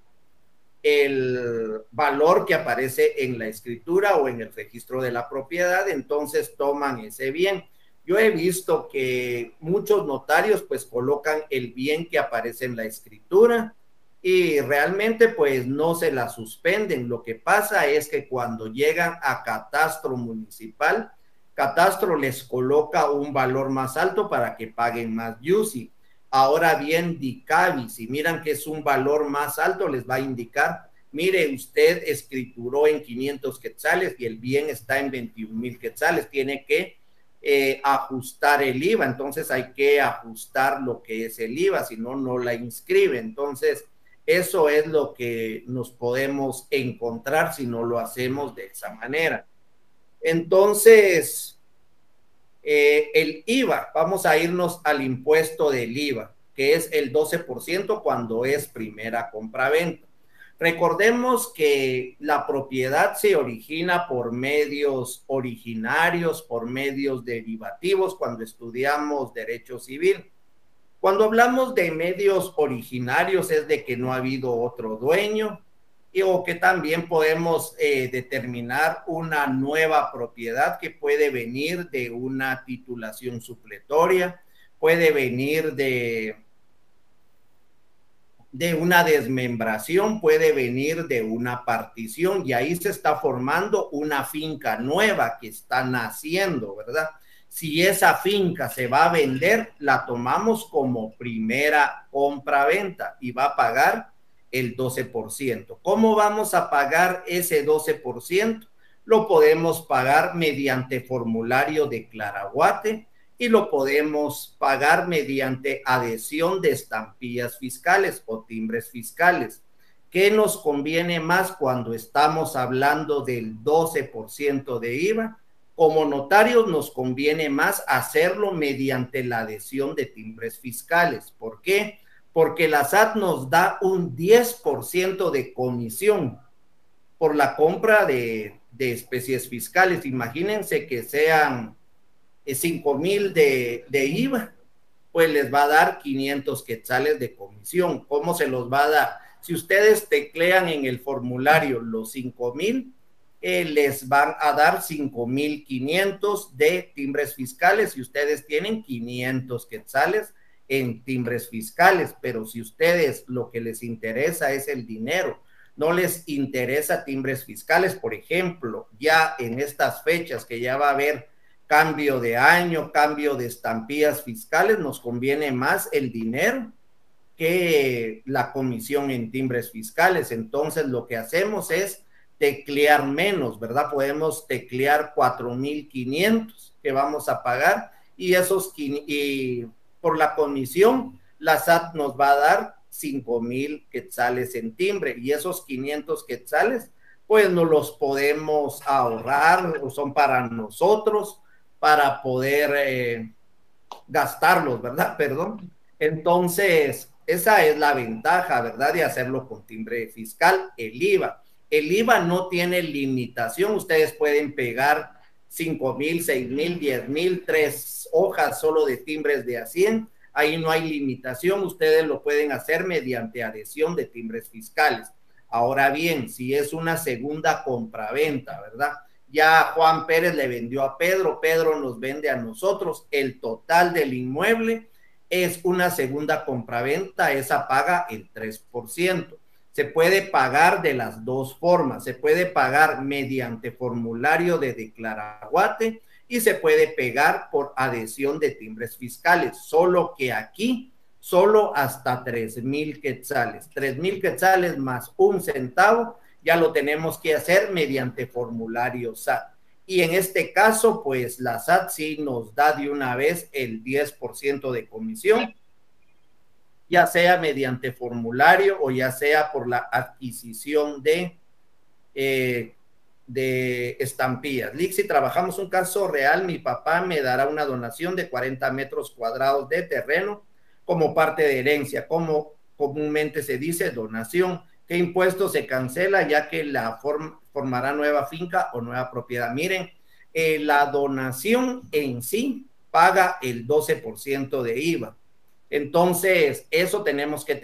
valor que aparece en la escritura o en el registro de la propiedad, entonces toman ese bien. Yo he visto que muchos notarios pues colocan el bien que aparece en la escritura y realmente pues no se la suspenden. Lo que pasa es que cuando llegan a catastro municipal, catastro les coloca un valor más alto para que paguen más UCI. Ahora bien, DICAVI, si miran que es un valor más alto, les va a indicar, mire, usted escrituró en 500 quetzales y el bien está en 21,000 quetzales, tiene que ajustar el IVA, entonces hay que ajustar lo que es el IVA, si no, no la inscribe. Entonces, eso es lo que nos podemos encontrar si no lo hacemos de esa manera. Entonces, el IVA, vamos a irnos al impuesto del IVA, que es el 12% cuando es primera compraventa. Recordemos que la propiedad se origina por medios originarios, por medios derivativos, cuando estudiamos derecho civil. Cuando hablamos de medios originarios es de que no ha habido otro dueño, o que también podemos determinar una nueva propiedad que puede venir de una titulación supletoria, puede venir de una desmembración, puede venir de una partición y ahí se está formando una finca nueva que está naciendo, ¿verdad? Si esa finca se va a vender, la tomamos como primera compra-venta y va a pagar el 12%. ¿Cómo vamos a pagar ese 12%? Lo podemos pagar mediante formulario de Claraguate y lo podemos pagar mediante adhesión de estampillas fiscales o timbres fiscales. ¿Qué nos conviene más cuando estamos hablando del 12% de IVA? Como notarios nos conviene más hacerlo mediante la adhesión de timbres fiscales. ¿Por qué? Porque la SAT nos da un 10% de comisión por la compra de especies fiscales. Imagínense que sean 5,000 de IVA, pues les va a dar 500 quetzales de comisión. ¿Cómo se los va a dar? Si ustedes teclean en el formulario los 5,000, les van a dar 5,500 de timbres fiscales y ustedes tienen 500 quetzales en timbres fiscales, pero si ustedes lo que les interesa es el dinero, no les interesa timbres fiscales, por ejemplo, ya en estas fechas que ya va a haber cambio de año, cambio de estampillas fiscales, nos conviene más el dinero que la comisión en timbres fiscales. Entonces lo que hacemos es teclear menos, ¿verdad? Podemos teclear 4,500 que vamos a pagar y por la comisión la SAT nos va a dar 5,000 quetzales en timbre y esos 500 quetzales pues no los podemos ahorrar o son para nosotros para poder gastarlos, ¿verdad? Perdón. Entonces, esa es la ventaja, ¿verdad? De hacerlo con timbre fiscal, el IVA. El IVA no tiene limitación, ustedes pueden pegar 5,000, 6,000, 10,000, 3 hojas solo de timbres de a 100, ahí no hay limitación, ustedes lo pueden hacer mediante adhesión de timbres fiscales. Ahora bien, si es una segunda compraventa, ¿verdad? Ya Juan Pérez le vendió a Pedro, Pedro nos vende a nosotros, el total del inmueble es una segunda compraventa, esa paga el 3%. Se puede pagar de las dos formas, se puede pagar mediante formulario de Declaraguate y se puede pagar por adhesión de timbres fiscales, solo que aquí solo hasta 3,000 quetzales, 3,000 quetzales más un centavo, ya lo tenemos que hacer mediante formulario SAT. Y en este caso, pues la SAT sí nos da de una vez el 10% de comisión, ya sea mediante formulario o ya sea por la adquisición de de estampillas. Lixi, trabajamos un caso real. Mi papá me dará una donación de 40 metros cuadrados de terreno como parte de herencia, como comúnmente se dice, donación. ¿Qué impuesto se cancela ya que la formará nueva finca o nueva propiedad? Miren, la donación en sí paga el 12% de IVA. Entonces, eso tenemos que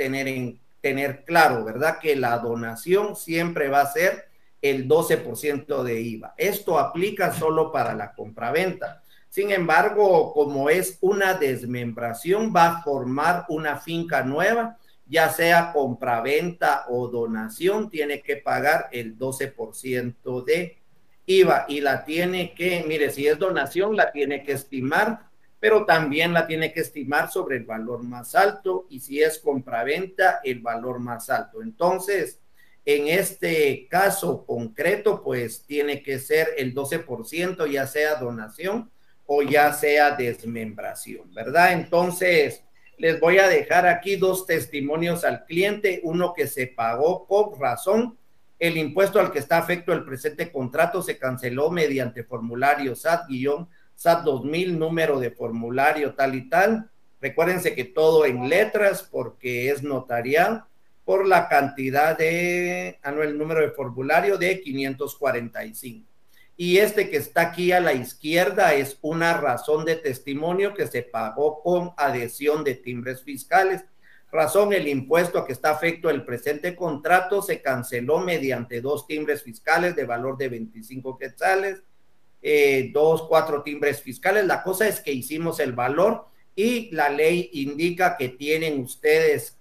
tener claro, ¿verdad? Que la donación siempre va a ser el 12% de IVA. Esto aplica solo para la compraventa. Sin embargo, como es una desmembración, va a formar una finca nueva, ya sea compraventa o donación, tiene que pagar el 12% de IVA y la tiene que, mire, si es donación, la tiene que estimar, pero también la tiene que estimar sobre el valor más alto y si es compraventa, el valor más alto. Entonces, en este caso concreto, pues tiene que ser el 12%, ya sea donación o ya sea desmembración, ¿verdad? Entonces, les voy a dejar aquí dos testimonios al cliente, uno que se pagó con razón. El impuesto al que está afecto el presente contrato se canceló mediante formulario SAT 2000, número de formulario tal y tal. Recuérdense que todo en letras porque es notarial, por la cantidad de, el número de formulario de 545. Y este que está aquí a la izquierda es una razón de testimonio que se pagó con adhesión de timbres fiscales. Razón, el impuesto a que está afecto el presente contrato se canceló mediante 2 timbres fiscales de valor de 25 quetzales, 4 timbres fiscales. La cosa es que hicimos el valor y la ley indica que tienen ustedes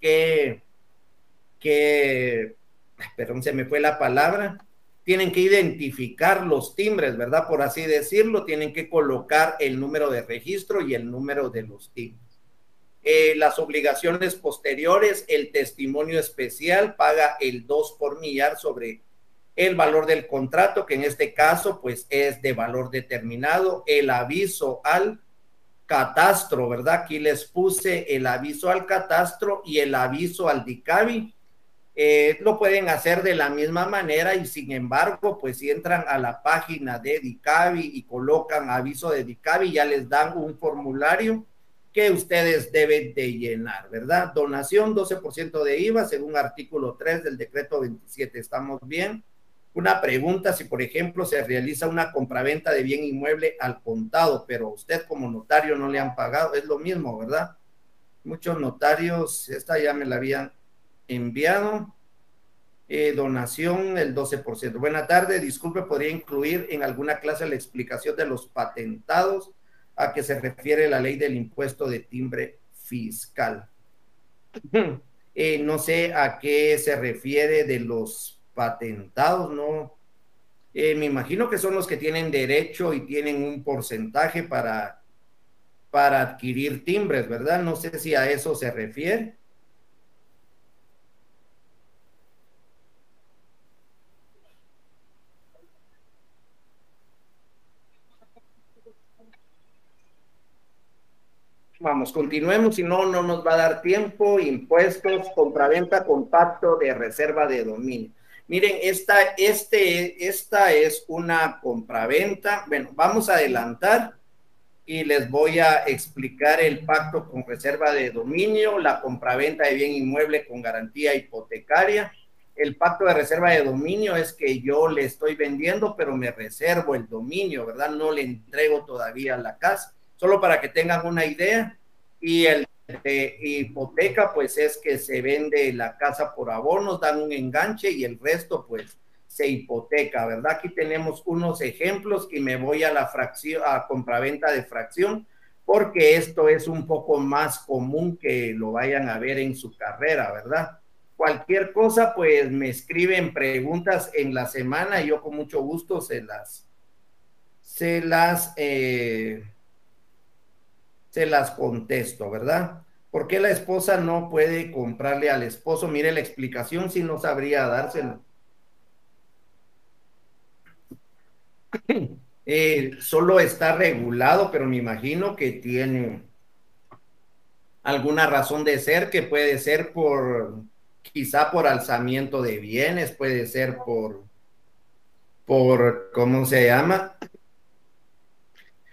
perdón, se me fue la palabra, tienen que identificar los timbres, ¿verdad? Por así decirlo, tienen que colocar el número de registro y el número de los timbres. Las obligaciones posteriores, el testimonio especial paga el 2 por millar sobre el valor del contrato, que en este caso pues es de valor determinado. El aviso al catastro, ¿verdad? Aquí les puse el aviso al catastro y el aviso al DICABI. Lo pueden hacer de la misma manera y sin embargo, pues si entran a la página de DICABI y colocan aviso de DICABI, ya les dan un formulario que ustedes deben de llenar, ¿verdad? Donación, 12% de IVA, según artículo 3 del decreto 27. ¿Estamos bien? Una pregunta, si por ejemplo se realiza una compraventa de bien inmueble al contado, pero usted como notario no le han pagado, es lo mismo, ¿verdad? Muchos notarios, esta ya me la habían enviado. Donación, el 12%. Buena tarde, disculpe, ¿podría incluir en alguna clase la explicación de los patentados a que se refiere la ley del impuesto de timbre fiscal? No sé a qué se refiere de los patentados, ¿no? Me imagino que son los que tienen derecho y tienen un porcentaje para adquirir timbres, ¿verdad? No sé si a eso se refiere. Vamos, continuemos, si no, no nos va a dar tiempo. Impuestos, compraventa con pacto de reserva de dominio. Miren, esta es una compraventa. Bueno, vamos a adelantar y les voy a explicar el pacto con reserva de dominio, la compraventa de bien inmueble con garantía hipotecaria. El pacto de reserva de dominio es que yo le estoy vendiendo, pero me reservo el dominio, ¿verdad? No le entrego todavía la casa, solo para que tengan una idea. Y el de hipoteca, pues es que se vende la casa por abonos, dan un enganche y el resto, pues se hipoteca, ¿verdad? Aquí tenemos unos ejemplos y me voy a la fracción, a compraventa de fracción, porque esto es un poco más común que lo vayan a ver en su carrera, ¿verdad? Cualquier cosa, pues me escriben preguntas en la semana y yo con mucho gusto se las contesto, ¿verdad? ¿Por qué la esposa no puede comprarle al esposo? Mire la explicación, si no sabría dársela. Solo está regulado, pero me imagino que tiene alguna razón de ser, que puede ser quizá por alzamiento de bienes, puede ser ¿cómo se llama?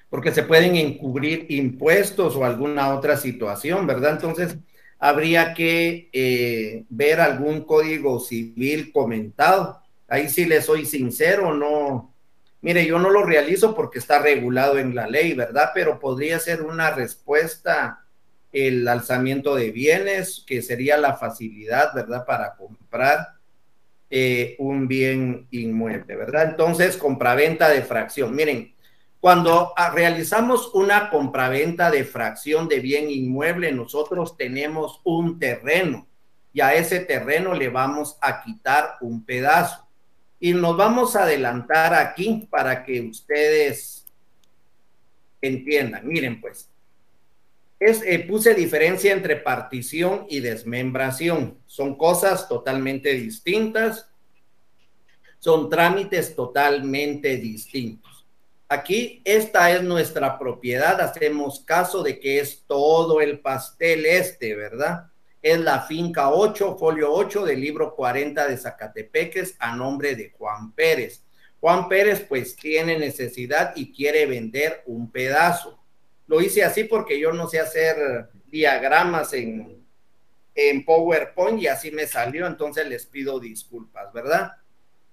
Porque se pueden encubrir impuestos o alguna otra situación, ¿verdad? Entonces, habría que ver algún código civil comentado. Ahí sí le soy sincero, no. Mire, yo no lo realizo porque está regulado en la ley, ¿verdad? Pero podría ser una respuesta el alzamiento de bienes, que sería la facilidad, ¿verdad? Para comprar un bien inmueble, ¿verdad? Entonces, compraventa de fracción. Miren, cuando realizamos una compraventa de fracción de bien inmueble, nosotros tenemos un terreno y a ese terreno le vamos a quitar un pedazo. Y nos vamos a adelantar aquí para que ustedes entiendan. Miren, pues, puse diferencia entre partición y desmembración. Son cosas totalmente distintas, son trámites totalmente distintos. Aquí esta es nuestra propiedad, hacemos caso de que es todo el pastel ¿verdad? Es la finca 8, folio 8 del libro 40 de Zacatepeques a nombre de Juan Pérez. Juan Pérez pues tiene necesidad y quiere vender un pedazo. Lo hice así porque yo no sé hacer diagramas en PowerPoint y así me salió, entonces les pido disculpas, ¿verdad?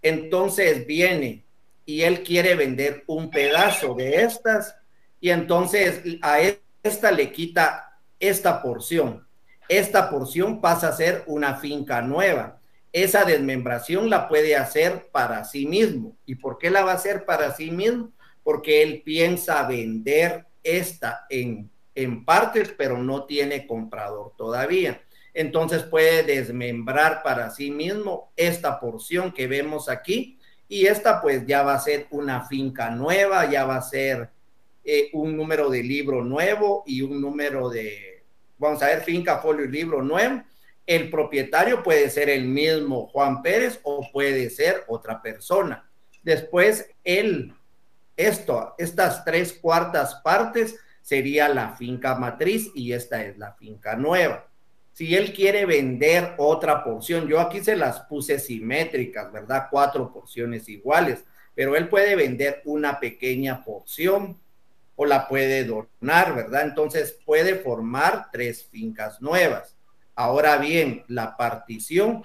Entonces viene y él quiere vender un pedazo de estas y entonces a esta le quita esta porción. Esta porción pasa a ser una finca nueva. Esa desmembración la puede hacer para sí mismo. ¿Y por qué la va a hacer para sí mismo? Porque él piensa vender esta en partes, pero no tiene comprador todavía. Entonces puede desmembrar para sí mismo esta porción que vemos aquí y esta pues ya va a ser una finca nueva, ya va a ser un número de libro nuevo y un número de, vamos a ver, finca, folio y libro nuevo. El propietario puede ser el mismo Juan Pérez o puede ser otra persona. Después estas 3/4 partes sería la finca matriz y esta es la finca nueva. Si él quiere vender otra porción, yo aquí se las puse simétricas, ¿verdad? 4 porciones iguales, pero él puede vender una pequeña porción o la puede donar, ¿verdad? Entonces puede formar 3 fincas nuevas. Ahora bien, la partición,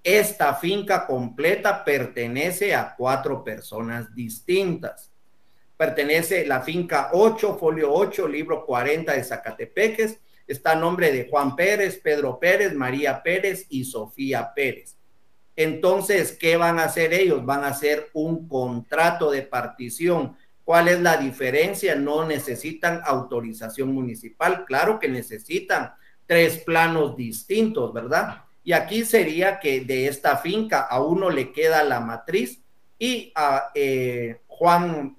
esta finca completa pertenece a 4 personas distintas. Pertenece la finca 8, folio 8, libro 40 de Zacatepeques, está a nombre de Juan Pérez, Pedro Pérez, María Pérez y Sofía Pérez. Entonces, ¿qué van a hacer ellos? Van a hacer un contrato de partición. ¿Cuál es la diferencia? No necesitan autorización municipal, claro que necesitan 3 planos distintos, ¿verdad? Y aquí sería que de esta finca a uno le queda la matriz y a Juan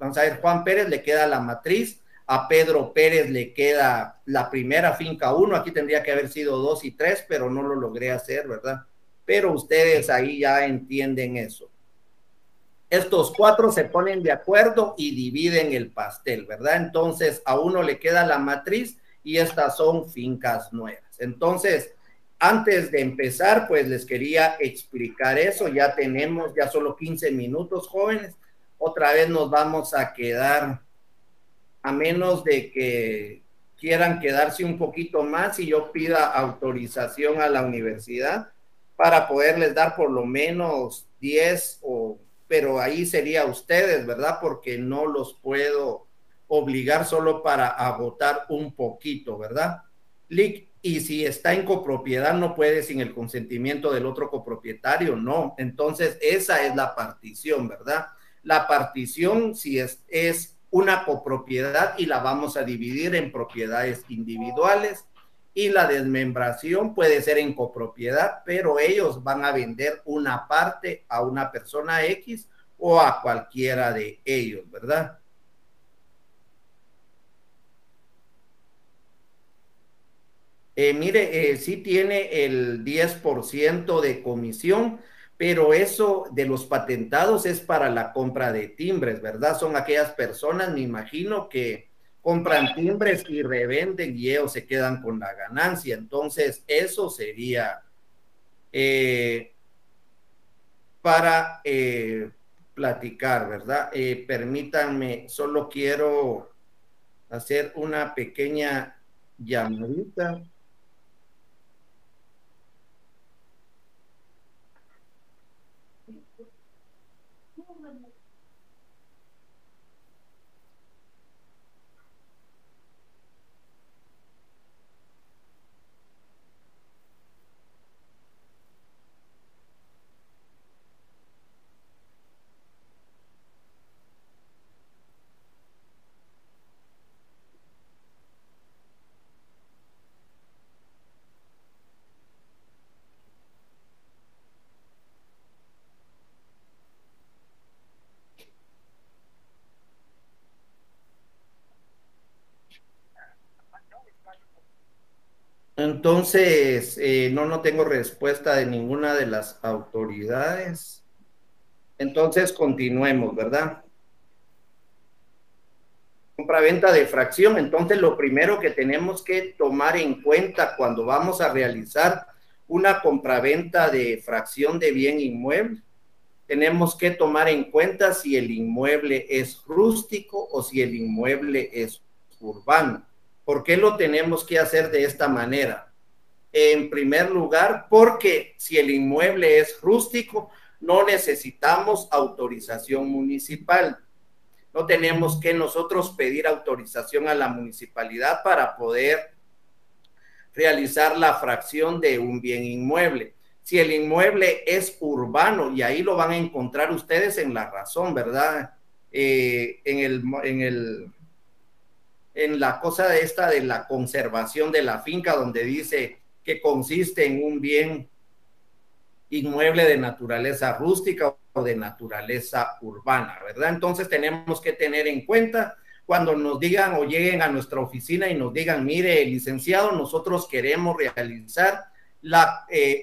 Pérez le queda la matriz, a Pedro Pérez le queda la primera finca 1, aquí tendría que haber sido 2 y 3, pero no lo logré hacer, ¿verdad? Pero ustedes ahí ya entienden eso. Estos 4 se ponen de acuerdo y dividen el pastel, ¿verdad? Entonces a uno le queda la matriz y estas son fincas nuevas. Entonces, antes de empezar, pues les quería explicar eso. Ya tenemos ya solo 15 minutos, jóvenes. Otra vez nos vamos a quedar, a menos de que quieran quedarse un poquito más y yo pida autorización a la universidad para poderles dar por lo menos 10 pero ahí sería ustedes, ¿verdad? Porque no los puedo obligar solo para agotar un poquito, ¿verdad? Y si está en copropiedad no puede sin el consentimiento del otro copropietario, no. Entonces esa es la partición, ¿verdad? La partición si es una copropiedad y la vamos a dividir en propiedades individuales y la desmembración puede ser en copropiedad, pero ellos van a vender una parte a una persona X o a cualquiera de ellos, ¿verdad? Mire, sí tiene el 10% de comisión, pero eso de los patentados es para la compra de timbres, ¿verdad? Son aquellas personas, me imagino, que compran timbres y revenden y ellos se quedan con la ganancia. Entonces, eso sería eh, para platicar, ¿verdad? Permítanme, solo quiero hacer una pequeña llamadita. Entonces, no tengo respuesta de ninguna de las autoridades. Entonces, continuemos, ¿verdad? Compraventa de fracción. Entonces, lo primero que tenemos que tomar en cuenta cuando vamos a realizar una compraventa de fracción de bien inmueble, tenemos que tomar en cuenta si el inmueble es rústico o si el inmueble es urbano. ¿Por qué lo tenemos que hacer de esta manera? En primer lugar, porque si el inmueble es rústico, no necesitamos autorización municipal. No tenemos que nosotros pedir autorización a la municipalidad para poder realizar la fracción de un bien inmueble. Si el inmueble es urbano, y ahí lo van a encontrar ustedes en la razón, ¿verdad? En la cosa de esta de la conservación de la finca, donde dice que consiste en un bien inmueble de naturaleza rústica o de naturaleza urbana, ¿verdad? Entonces tenemos que tener en cuenta cuando nos digan o lleguen a nuestra oficina y nos digan, mire, licenciado, nosotros queremos realizar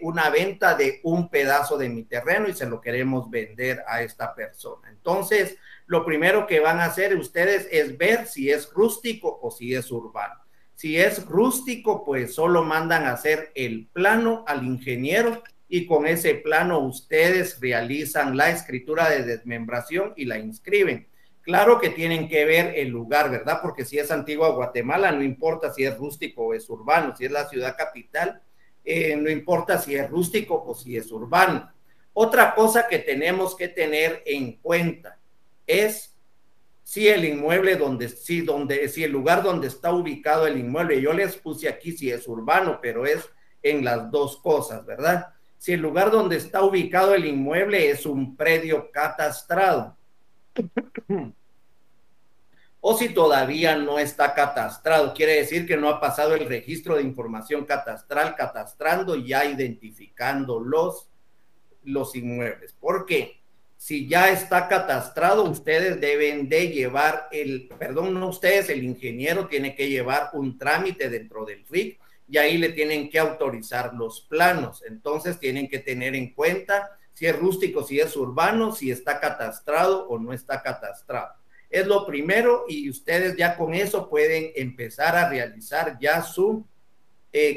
una venta de un pedazo de mi terreno y se lo queremos vender a esta persona. Entonces, lo primero que van a hacer ustedes es ver si es rústico o si es urbano. Si es rústico, pues solo mandan a hacer el plano al ingeniero y con ese plano ustedes realizan la escritura de desmembración y la inscriben. Claro que tienen que ver el lugar, ¿verdad? Porque si es Antigua Guatemala, no importa si es rústico o es urbano. Si es la ciudad capital, no importa si es rústico o si es urbano. Otra cosa que tenemos que tener en cuenta es si el inmueble si el lugar donde está ubicado el inmueble, yo les puse aquí si es urbano, pero es en las dos cosas, ¿verdad? Si el lugar donde está ubicado el inmueble es un predio catastrado, o si todavía no está catastrado, quiere decir que no ha pasado el registro de información catastral, catastrando y ya identificando los inmuebles. ¿Por qué? Si ya está catastrado, ustedes deben de llevar no ustedes, el ingeniero tiene que llevar un trámite dentro del RIC y ahí le tienen que autorizar los planos. Entonces tienen que tener en cuenta si es rústico, si es urbano, si está catastrado o no está catastrado. Es lo primero y ustedes ya con eso pueden empezar a realizar ya su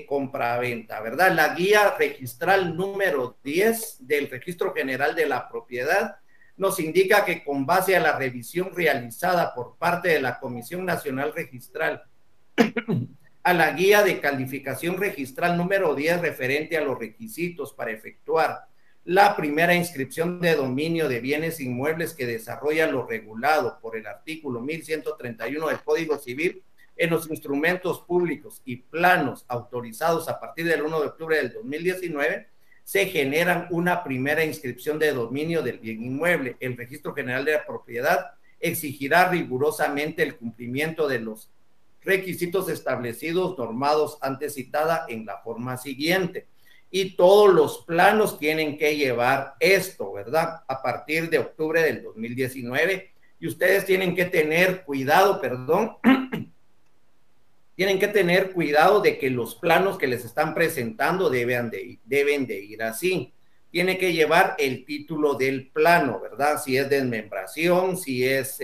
compraventa, ¿verdad? La guía registral número 10 del Registro General de la Propiedad nos indica que con base a la revisión realizada por parte de la Comisión Nacional Registral a la guía de calificación registral número 10 referente a los requisitos para efectuar la primera inscripción de dominio de bienes inmuebles que desarrolla lo regulado por el artículo 1131 del Código Civil en los instrumentos públicos y planos autorizados a partir del 1 de octubre del 2019, se generan una primera inscripción de dominio del bien inmueble. El Registro General de la Propiedad exigirá rigurosamente el cumplimiento de los requisitos establecidos, normados antes citada en la forma siguiente. Y todos los planos tienen que llevar esto, ¿verdad? A partir de octubre del 2019. Y ustedes tienen que tener cuidado, tienen que tener cuidado de que los planos que les están presentando deben de ir así. Tiene que llevar el título del plano, ¿verdad? Si es desmembración, si es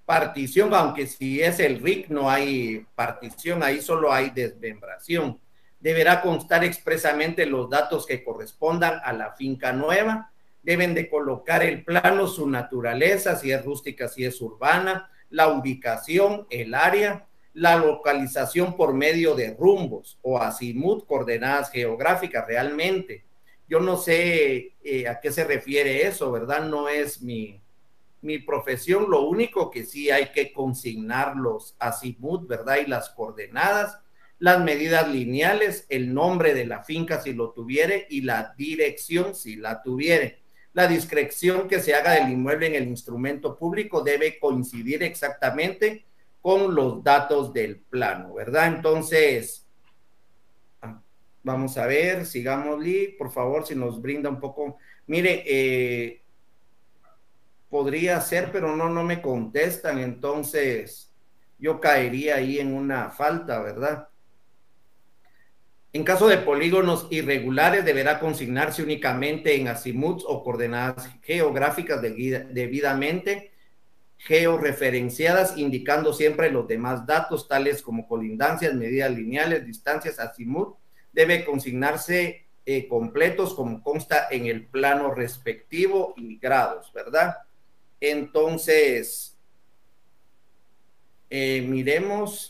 partición, aunque si es el RIC no hay partición, ahí solo hay desmembración. Deberá constar expresamente los datos que correspondan a la finca nueva, deben de colocar el plano, su naturaleza, si es rústica, si es urbana, la ubicación, el área, la localización por medio de rumbos o azimut, coordenadas geográficas realmente. Yo no sé a qué se refiere eso, ¿verdad? No es mi profesión, lo único que sí hay que consignar los azimut, ¿verdad? Y las coordenadas, las medidas lineales, el nombre de la finca si lo tuviere y la dirección si la tuviere. La descripción que se haga del inmueble en el instrumento público debe coincidir exactamente con los datos del plano, ¿verdad? Entonces, vamos a ver, sigámosle, por favor, si nos brinda un poco. Mire, podría ser, pero no me contestan, entonces yo caería ahí en una falta, ¿verdad? En caso de polígonos irregulares, deberá consignarse únicamente en azimuts o coordenadas geográficas debidamente georreferenciadas, indicando siempre los demás datos, tales como colindancias, medidas lineales, distancias, azimut, debe consignarse completos como consta en el plano respectivo y grados, ¿verdad? Entonces, miremos.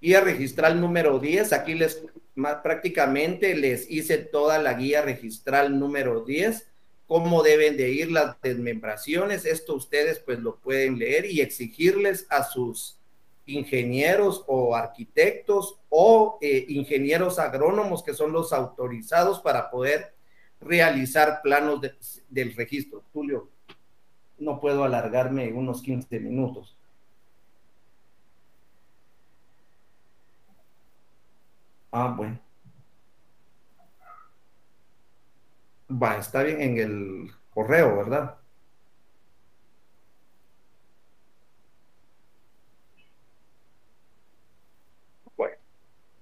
Guía registral número 10, aquí prácticamente les hice toda la guía registral número 10, cómo deben de ir las desmembraciones. Esto ustedes pues lo pueden leer y exigirles a sus ingenieros o arquitectos o ingenieros agrónomos, que son los autorizados para poder realizar planos del registro. Tulio, no puedo alargarme unos 15 minutos. Bueno. Va, está bien en el correo, ¿verdad? Bueno,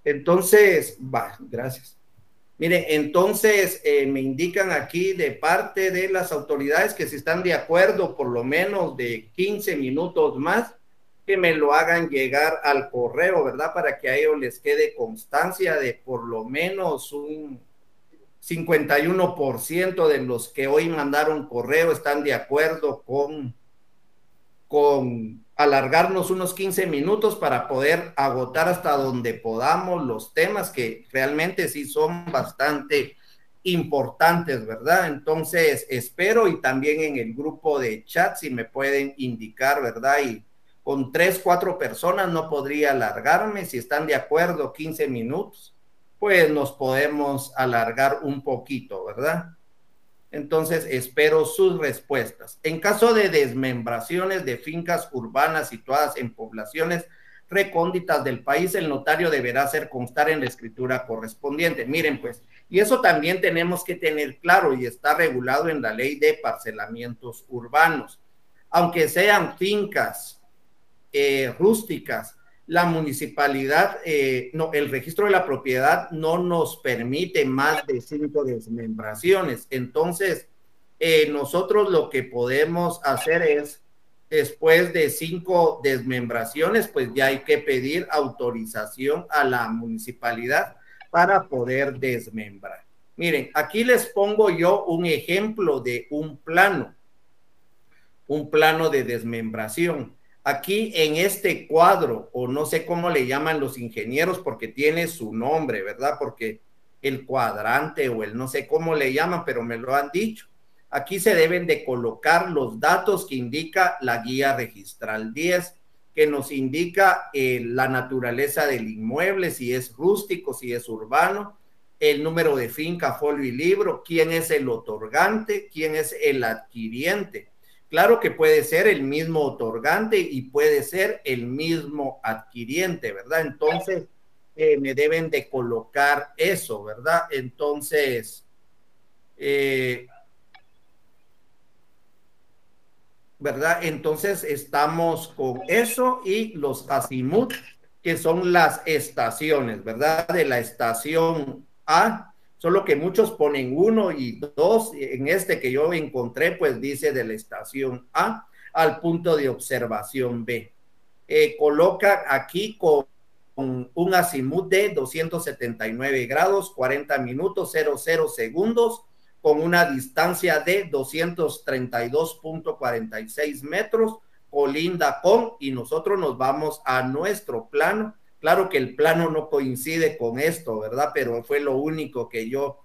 entonces, va, gracias. Mire, entonces me indican aquí de parte de las autoridades que si están de acuerdo por lo menos de 15 minutos más, que me lo hagan llegar al correo, ¿verdad? Para que a ellos les quede constancia de por lo menos un 51% de los que hoy mandaron correo están de acuerdo con alargarnos unos 15 minutos para poder agotar hasta donde podamos los temas que realmente sí son bastante importantes, ¿verdad? Entonces, espero y también en el grupo de chat si me pueden indicar, ¿verdad? Y con 3, 4 personas no podría alargarme, si están de acuerdo, 15 minutos, pues nos podemos alargar un poquito, ¿verdad? Entonces, espero sus respuestas. En caso de desmembraciones de fincas urbanas situadas en poblaciones recónditas del país, el notario deberá hacer constar en la escritura correspondiente. Miren, pues, y eso también tenemos que tener claro y está regulado en la ley de parcelamientos urbanos. Aunque sean fincas rústicas, la municipalidad, no, el registro de la propiedad no nos permite más de 5 desmembraciones. Entonces, nosotros lo que podemos hacer es, después de 5 desmembraciones, pues ya hay que pedir autorización a la municipalidad para poder desmembrar. Miren, aquí les pongo yo un ejemplo de un plano de desmembración. Aquí en este cuadro, o no sé cómo le llaman los ingenieros, porque tiene su nombre, ¿verdad? Porque el cuadrante o el no sé cómo le llaman, pero me lo han dicho. Aquí se deben de colocar los datos que indica la guía registral 10, que nos indica la naturaleza del inmueble, si es rústico, si es urbano, el número de finca, folio y libro, quién es el otorgante, quién es el adquiriente. Claro que puede ser el mismo otorgante y puede ser el mismo adquiriente, ¿verdad? Entonces, me deben de colocar eso, ¿verdad? Entonces, ¿verdad? Entonces, estamos con eso y los azimut, que son las estaciones, ¿verdad? De la estación A, solo que muchos ponen 1 y 2, en este que yo encontré, pues dice de la estación A al punto de observación B. Coloca aquí con con un azimut de 279 grados, 40 minutos, 00 segundos, con una distancia de 232.46 metros, colinda con, y nosotros nos vamos a nuestro plano. Claro que el plano no coincide con esto, ¿verdad? Pero fue lo único que yo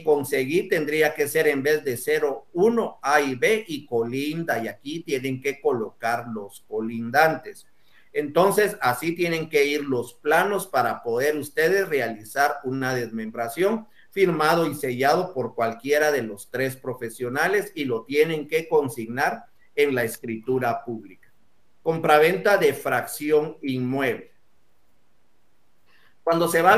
conseguí. Tendría que ser en vez de 0, 1, A y B y colinda, y aquí tienen que colocar los colindantes. Entonces, así tienen que ir los planos para poder ustedes realizar una desmembración, firmado y sellado por cualquiera de los 3 profesionales, y lo tienen que consignar en la escritura pública. Compraventa de fracción inmueble. Cuando se va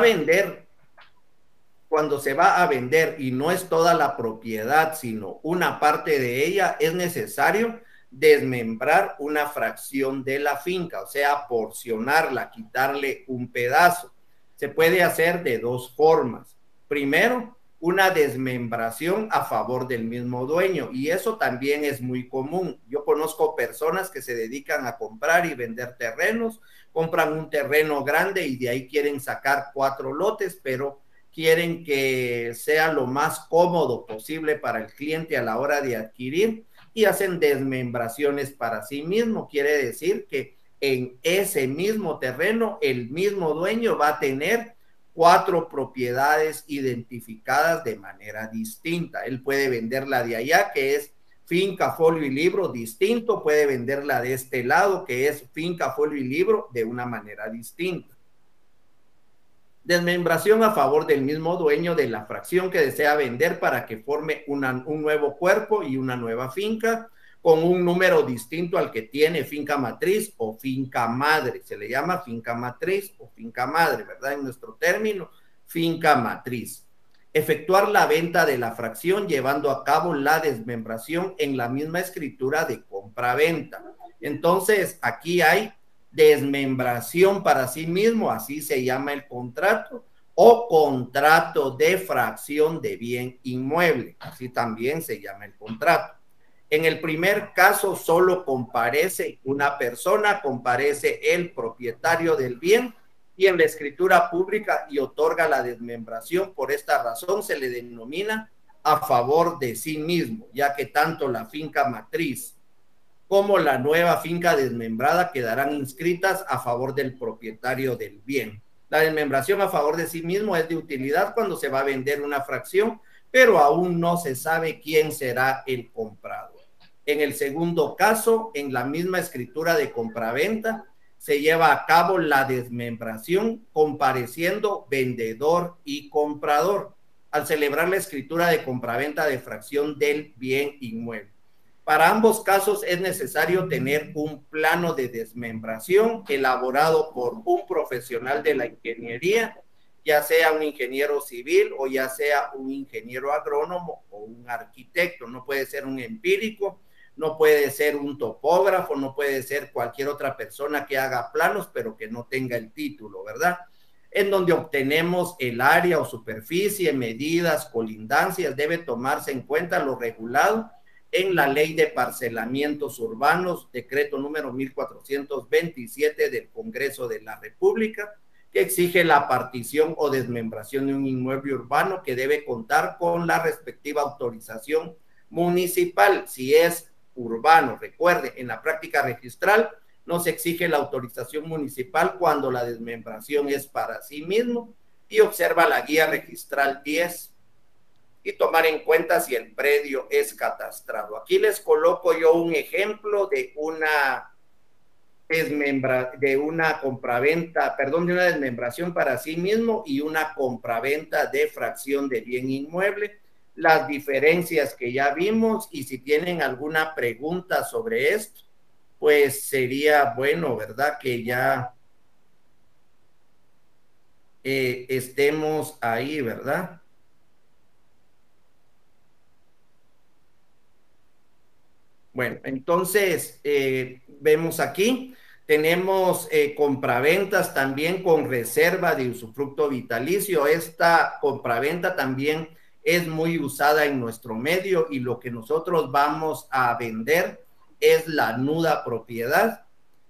a vender y no es toda la propiedad, sino una parte de ella, es necesario desmembrar una fracción de la finca, o sea, porcionarla, quitarle un pedazo. Se puede hacer de 2 formas. Primero, una desmembración a favor del mismo dueño, y eso también es muy común. Yo conozco personas que se dedican a comprar y vender terrenos, compran un terreno grande y de ahí quieren sacar 4 lotes, pero quieren que sea lo más cómodo posible para el cliente a la hora de adquirir, y hacen desmembraciones para sí mismo. Quiere decir que en ese mismo terreno el mismo dueño va a tener 4 propiedades identificadas de manera distinta. Él puede venderla de allá, que es finca, folio y libro, distinto. Puede venderla de este lado, que es finca, folio y libro, de una manera distinta. Desmembración a favor del mismo dueño de la fracción que desea vender para que forme un nuevo cuerpo y una nueva finca con un número distinto al que tiene finca matriz o finca madre. Se le llama finca matriz o finca madre, ¿verdad? En nuestro término, finca matriz. Efectuar la venta de la fracción llevando a cabo la desmembración en la misma escritura de compra-venta. Entonces, aquí hay desmembración para sí mismo, así se llama el contrato, o contrato de fracción de bien inmueble, así también se llama el contrato. En el primer caso solo comparece una persona, comparece el propietario del bien, y en la escritura pública y otorga la desmembración. Por esta razón se le denomina a favor de sí mismo, ya que tanto la finca matriz como la nueva finca desmembrada quedarán inscritas a favor del propietario del bien. La desmembración a favor de sí mismo es de utilidad cuando se va a vender una fracción, pero aún no se sabe quién será el comprador. En el segundo caso, en la misma escritura de compraventa, se lleva a cabo la desmembración compareciendo vendedor y comprador al celebrar la escritura de compraventa de fracción del bien inmueble. Para ambos casos es necesario tener un plano de desmembración elaborado por un profesional de la ingeniería, ya sea un ingeniero civil o ya sea un ingeniero agrónomo o un arquitecto. No puede ser un empírico, no puede ser un topógrafo, no puede ser cualquier otra persona que haga planos pero que no tenga el título, ¿verdad? En donde obtenemos el área o superficie, medidas, colindancias. Debe tomarse en cuenta lo regulado en la Ley de Parcelamientos Urbanos, decreto número 1427 del Congreso de la República, que exige la partición o desmembración de un inmueble urbano, que debe contar con la respectiva autorización municipal si es urbano. Recuerde, en la práctica registral no se exige la autorización municipal cuando la desmembración es para sí mismo, y observa la guía registral 10 y tomar en cuenta si el predio es catastrado. Aquí les coloco yo un ejemplo de una desmembración para sí mismo y una compraventa de fracción de bien inmueble, las diferencias que ya vimos, y si tienen alguna pregunta sobre esto, pues sería bueno, ¿verdad?, que ya estemos ahí, ¿verdad? Bueno, entonces vemos aquí, tenemos compraventas también con reserva de usufructo vitalicio. Esta compraventa también es muy usada en nuestro medio, y lo que nosotros vamos a vender es la nuda propiedad,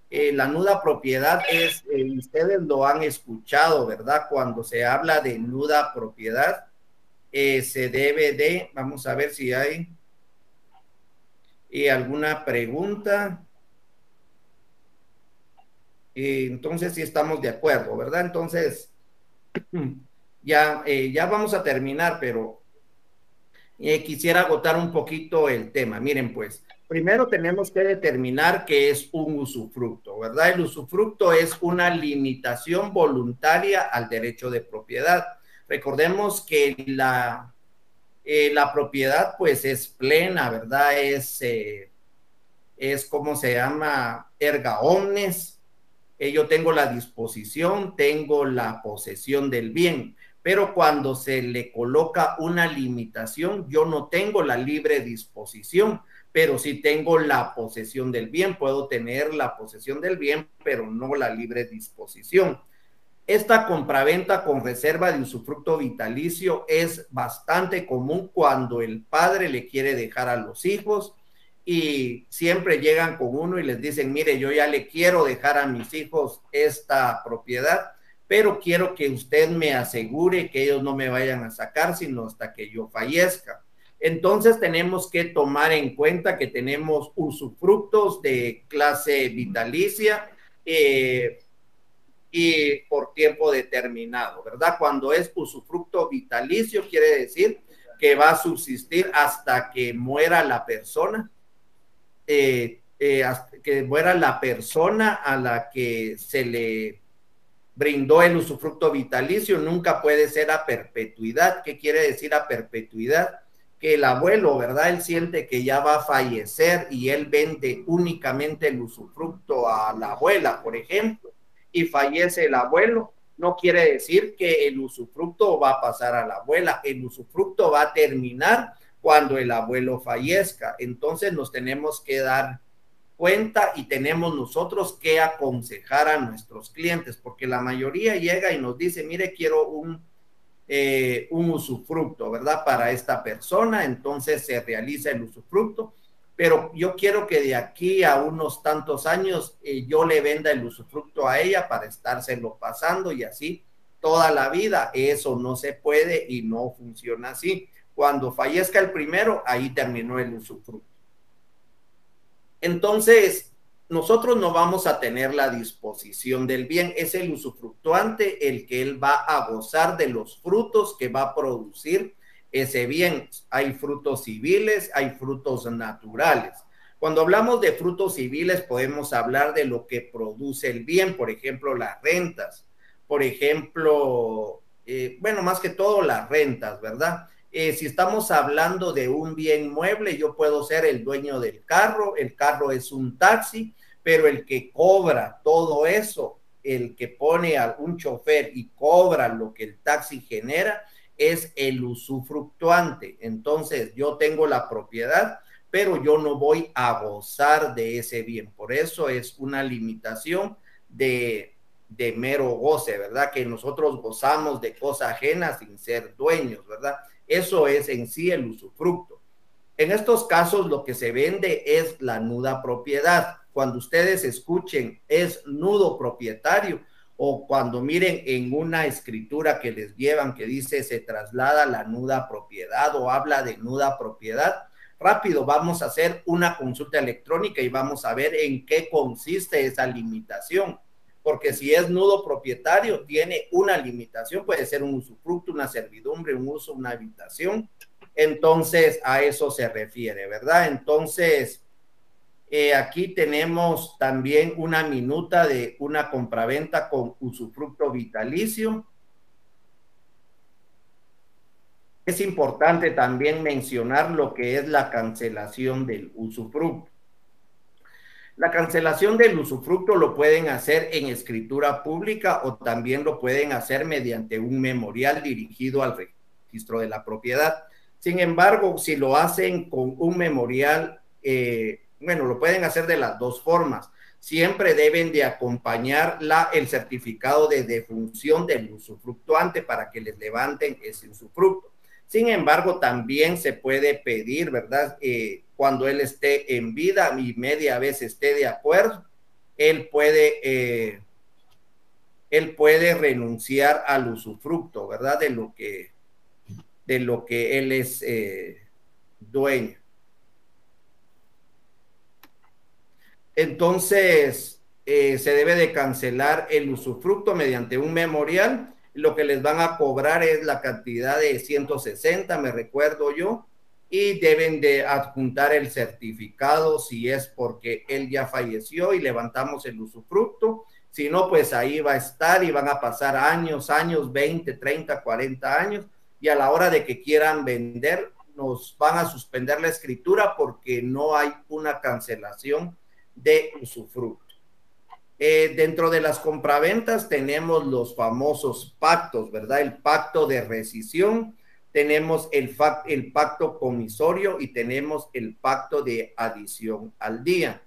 La nuda propiedad es, ustedes lo han escuchado, ¿verdad? Cuando se habla de nuda propiedad, se debe de, vamos a ver si hay alguna pregunta. Entonces sí estamos de acuerdo, ¿verdad? Entonces ya vamos a terminar, pero quisiera agotar un poquito el tema. Miren, pues, primero tenemos que determinar qué es un usufructo, ¿verdad? El usufructo es una limitación voluntaria al derecho de propiedad. Recordemos que la propiedad, pues, es plena, ¿verdad? Es como se llama, erga omnes. Yo tengo la disposición, tengo la posesión del bien, pero cuando se le coloca una limitación, yo no tengo la libre disposición, pero sí tengo la posesión del bien, puedo tener la posesión del bien, pero no la libre disposición. Esta compraventa con reserva de usufructo vitalicio es bastante común cuando el padre le quiere dejar a los hijos y siempre llegan con uno y les dicen, mire, yo ya le quiero dejar a mis hijos esta propiedad, pero quiero que usted me asegure que ellos no me vayan a sacar sino hasta que yo fallezca. Entonces tenemos que tomar en cuenta que tenemos usufructos de clase vitalicia, y por tiempo determinado, ¿verdad? Cuando es usufructo vitalicio, quiere decir que va a subsistir hasta que muera la persona, hasta que muera la persona a la que se le brindó el usufructo vitalicio, nunca puede ser a perpetuidad. ¿Qué quiere decir a perpetuidad? Que el abuelo, ¿verdad? Él siente que ya va a fallecer y él vende únicamente el usufructo a la abuela, por ejemplo, y fallece el abuelo. No quiere decir que el usufructo va a pasar a la abuela, el usufructo va a terminar cuando el abuelo fallezca. Entonces nos tenemos que dar cuenta y tenemos nosotros que aconsejar a nuestros clientes, porque la mayoría llega y nos dice, mire, quiero un usufructo, ¿verdad? Para esta persona, entonces se realiza el usufructo, pero yo quiero que de aquí a unos tantos años yo le venda el usufructo a ella para estárselo pasando y así toda la vida. Eso no se puede y no funciona así. Cuando fallezca el primero, ahí terminó el usufructo. Entonces, nosotros no vamos a tener la disposición del bien, es el usufructuante el que él va a gozar de los frutos que va a producir ese bien. Hay frutos civiles, hay frutos naturales. Cuando hablamos de frutos civiles podemos hablar de lo que produce el bien, por ejemplo, las rentas, por ejemplo, bueno, más que todo las rentas, ¿verdad? Si estamos hablando de un bien mueble, yo puedo ser el dueño del carro, el carro es un taxi, pero el que cobra todo eso, el que pone a un chofer y cobra lo que el taxi genera, es el usufructuante. Entonces, yo tengo la propiedad, pero yo no voy a gozar de ese bien. Por eso es una limitación de mero goce, ¿verdad? Que nosotros gozamos de cosas ajenas sin ser dueños, ¿verdad? Eso es en sí el usufructo. En estos casos lo que se vende es la nuda propiedad. Cuando ustedes escuchen es nudo propietario o cuando miren en una escritura que les llevan que dice se traslada la nuda propiedad o habla de nuda propiedad, rápido vamos a hacer una consulta electrónica y vamos a ver en qué consiste esa limitación. Porque si es nudo propietario, tiene una limitación, puede ser un usufructo, una servidumbre, un uso, una habitación. Entonces, a eso se refiere, ¿verdad? Entonces, aquí tenemos también una minuta de una compraventa con usufructo vitalicio. Es importante también mencionar lo que es la cancelación del usufructo. La cancelación del usufructo lo pueden hacer en escritura pública o también lo pueden hacer mediante un memorial dirigido al registro de la propiedad. Sin embargo, si lo hacen con un memorial, bueno, lo pueden hacer de las dos formas. Siempre deben de acompañar el certificado de defunción del usufructuante para que les levanten ese usufructo. Sin embargo, también se puede pedir, ¿verdad? Cuando él esté en vida y media vez esté de acuerdo, él puede renunciar al usufructo, ¿verdad? De lo que él es dueño. Entonces, se debe de cancelar el usufructo mediante un memorial. Lo que les van a cobrar es la cantidad de 160, me recuerdo yo, y deben de adjuntar el certificado si es porque él ya falleció y levantamos el usufructo. Si no, pues ahí va a estar y van a pasar años, 20, 30, 40 años, y a la hora de que quieran vender, nos van a suspender la escritura porque no hay una cancelación de usufructo. Dentro de las compraventas tenemos los famosos pactos, ¿verdad? El pacto de rescisión, tenemos el pacto comisorio y tenemos el pacto de adición al día.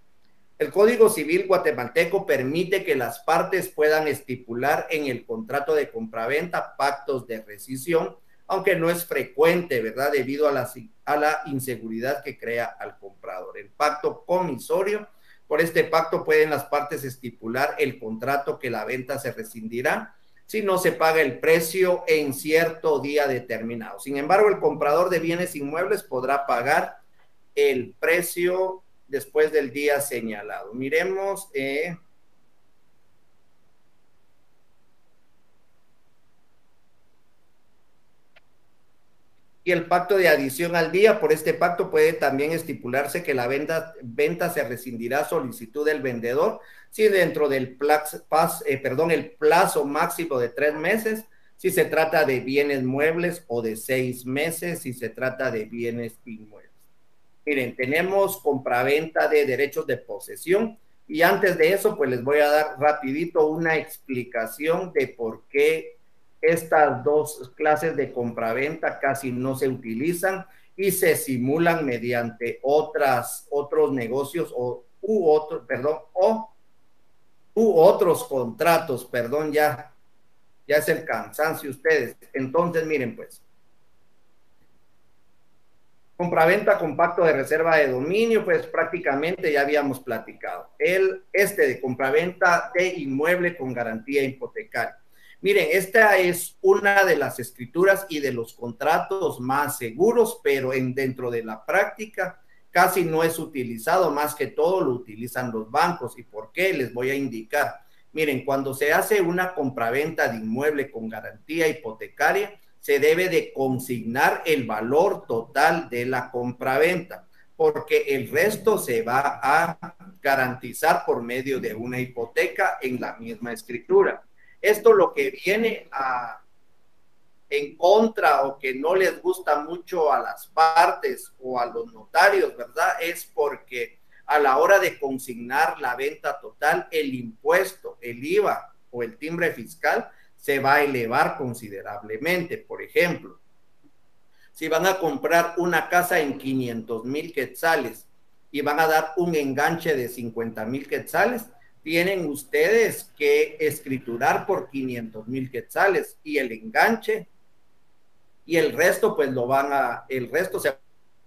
El Código Civil guatemalteco permite que las partes puedan estipular en el contrato de compraventa pactos de rescisión, aunque no es frecuente, ¿verdad? Debido a la inseguridad que crea al comprador. El pacto comisorio, por este pacto pueden las partes estipular el contrato que la venta se rescindirá si no se paga el precio en cierto día determinado. Sin embargo, el comprador de bienes inmuebles podrá pagar el precio después del día señalado. Miremos. Y el pacto de adición al día, por este pacto puede también estipularse que la venta se rescindirá a solicitud del vendedor si dentro del el plazo máximo de 3 meses, si se trata de bienes muebles, o de 6 meses si se trata de bienes inmuebles. Miren, tenemos compraventa de derechos de posesión, y antes de eso, pues les voy a dar rapidito una explicación de por qué estas dos clases de compraventa casi no se utilizan y se simulan mediante otros negocios u otros contratos, perdón, ya es el cansancio ustedes. Entonces, miren pues, compraventa con pacto de reserva de dominio, pues prácticamente ya habíamos platicado. De compraventa de inmueble con garantía hipotecaria. Miren, esta es una de las escrituras y de los contratos más seguros, pero dentro de la práctica casi no es utilizado, más que todo lo utilizan los bancos. ¿Y por qué? Les voy a indicar. Miren, cuando se hace una compraventa de inmueble con garantía hipotecaria, se debe de consignar el valor total de la compraventa, porque el resto se va a garantizar por medio de una hipoteca en la misma escritura. Esto lo que viene en contra o que no les gusta mucho a las partes o a los notarios, ¿verdad? Es porque a la hora de consignar la venta total, el impuesto, el IVA o el timbre fiscal se va a elevar considerablemente. Por ejemplo, si van a comprar una casa en 500,000 quetzales y van a dar un enganche de 50,000 quetzales, tienen ustedes que escriturar por 500,000 quetzales y el enganche, y el resto pues el resto se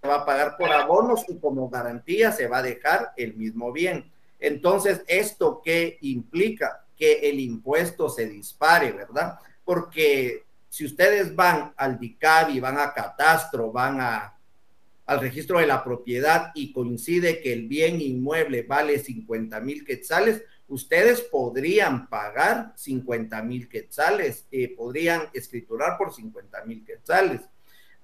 va a pagar por abonos y como garantía se va a dejar el mismo bien. Entonces, ¿esto qué implica? Que el impuesto se dispare, ¿verdad? Porque si ustedes van al DICABI, van a Catastro, van al registro de la propiedad y coincide que el bien inmueble vale 50,000 quetzales, ustedes podrían pagar 50,000 quetzales, podrían escriturar por 50,000 quetzales,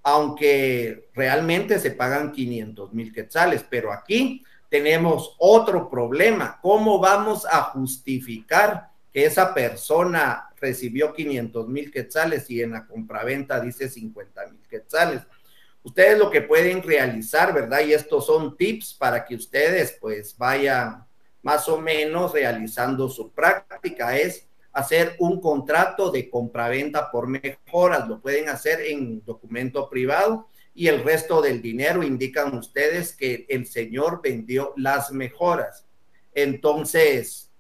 aunque realmente se pagan 500,000 quetzales. Pero aquí tenemos otro problema. ¿Cómo vamos a justificar que esa persona recibió 500,000 quetzales y en la compraventa dice 50,000 quetzales? Ustedes lo que pueden realizar, ¿verdad? Y estos son tips para que ustedes pues vayan más o menos realizando su práctica, es hacer un contrato de compraventa por mejoras. Lo pueden hacer en documento privado y el resto del dinero indican ustedes que el señor vendió las mejoras. Entonces,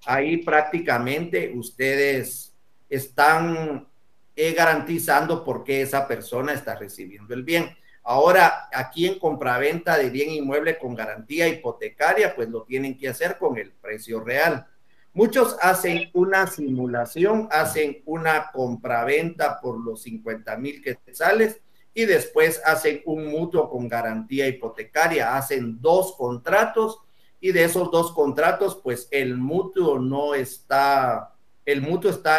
ahí prácticamente ustedes están garantizando por qué esa persona está recibiendo el bien. Ahora, aquí en compraventa de bien inmueble con garantía hipotecaria, pues lo tienen que hacer con el precio real. Muchos hacen una simulación, hacen una compraventa por los 50,000 quetzales y después hacen un mutuo con garantía hipotecaria, hacen 2 contratos y de esos 2 contratos, pues el mutuo está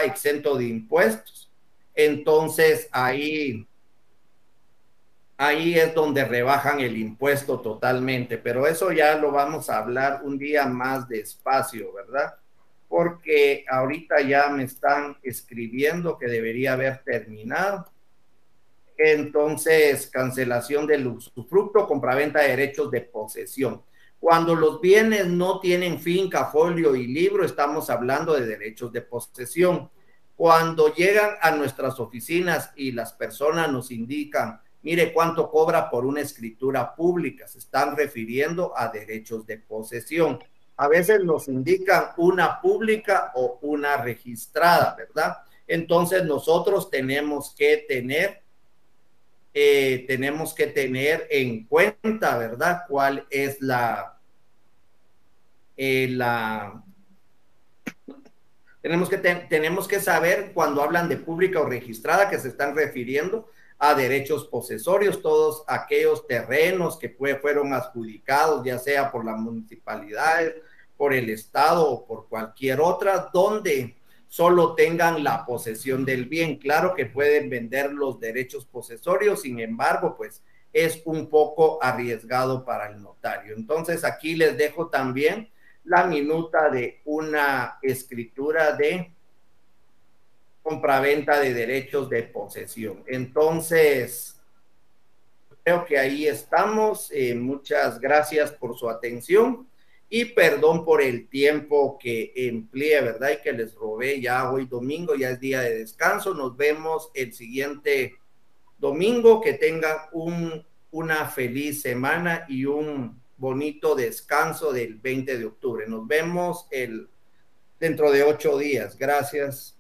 exento de impuestos. Entonces ahí es donde rebajan el impuesto totalmente, pero eso ya lo vamos a hablar un día más despacio, ¿verdad? Porque ahorita ya me están escribiendo que debería haber terminado. Entonces, cancelación del usufructo, compraventa de derechos de posesión. Cuando los bienes no tienen finca, folio y libro, estamos hablando de derechos de posesión. Cuando llegan a nuestras oficinas y las personas nos indican, mire cuánto cobra por una escritura pública, se están refiriendo a derechos de posesión. A veces nos indican una pública o una registrada, ¿verdad? Entonces nosotros tenemos que tener en cuenta, ¿verdad? ¿Cuál es la tenemos que saber cuando hablan de pública o registrada que se están refiriendo a derechos posesorios, todos aquellos terrenos que fueron adjudicados, ya sea por la municipalidad, por el Estado o por cualquier otra, donde solo tengan la posesión del bien. Claro que pueden vender los derechos posesorios, sin embargo, pues es un poco arriesgado para el notario. Entonces, aquí les dejo también la minuta de una escritura de compraventa de derechos de posesión. Entonces, creo que ahí estamos. Muchas gracias por su atención y perdón por el tiempo que empleé, ¿verdad? Y que les robé ya hoy domingo, ya es día de descanso. Nos vemos el siguiente domingo. Que tengan una feliz semana y un bonito descanso del 20 de octubre. Nos vemos dentro de 8 días. Gracias.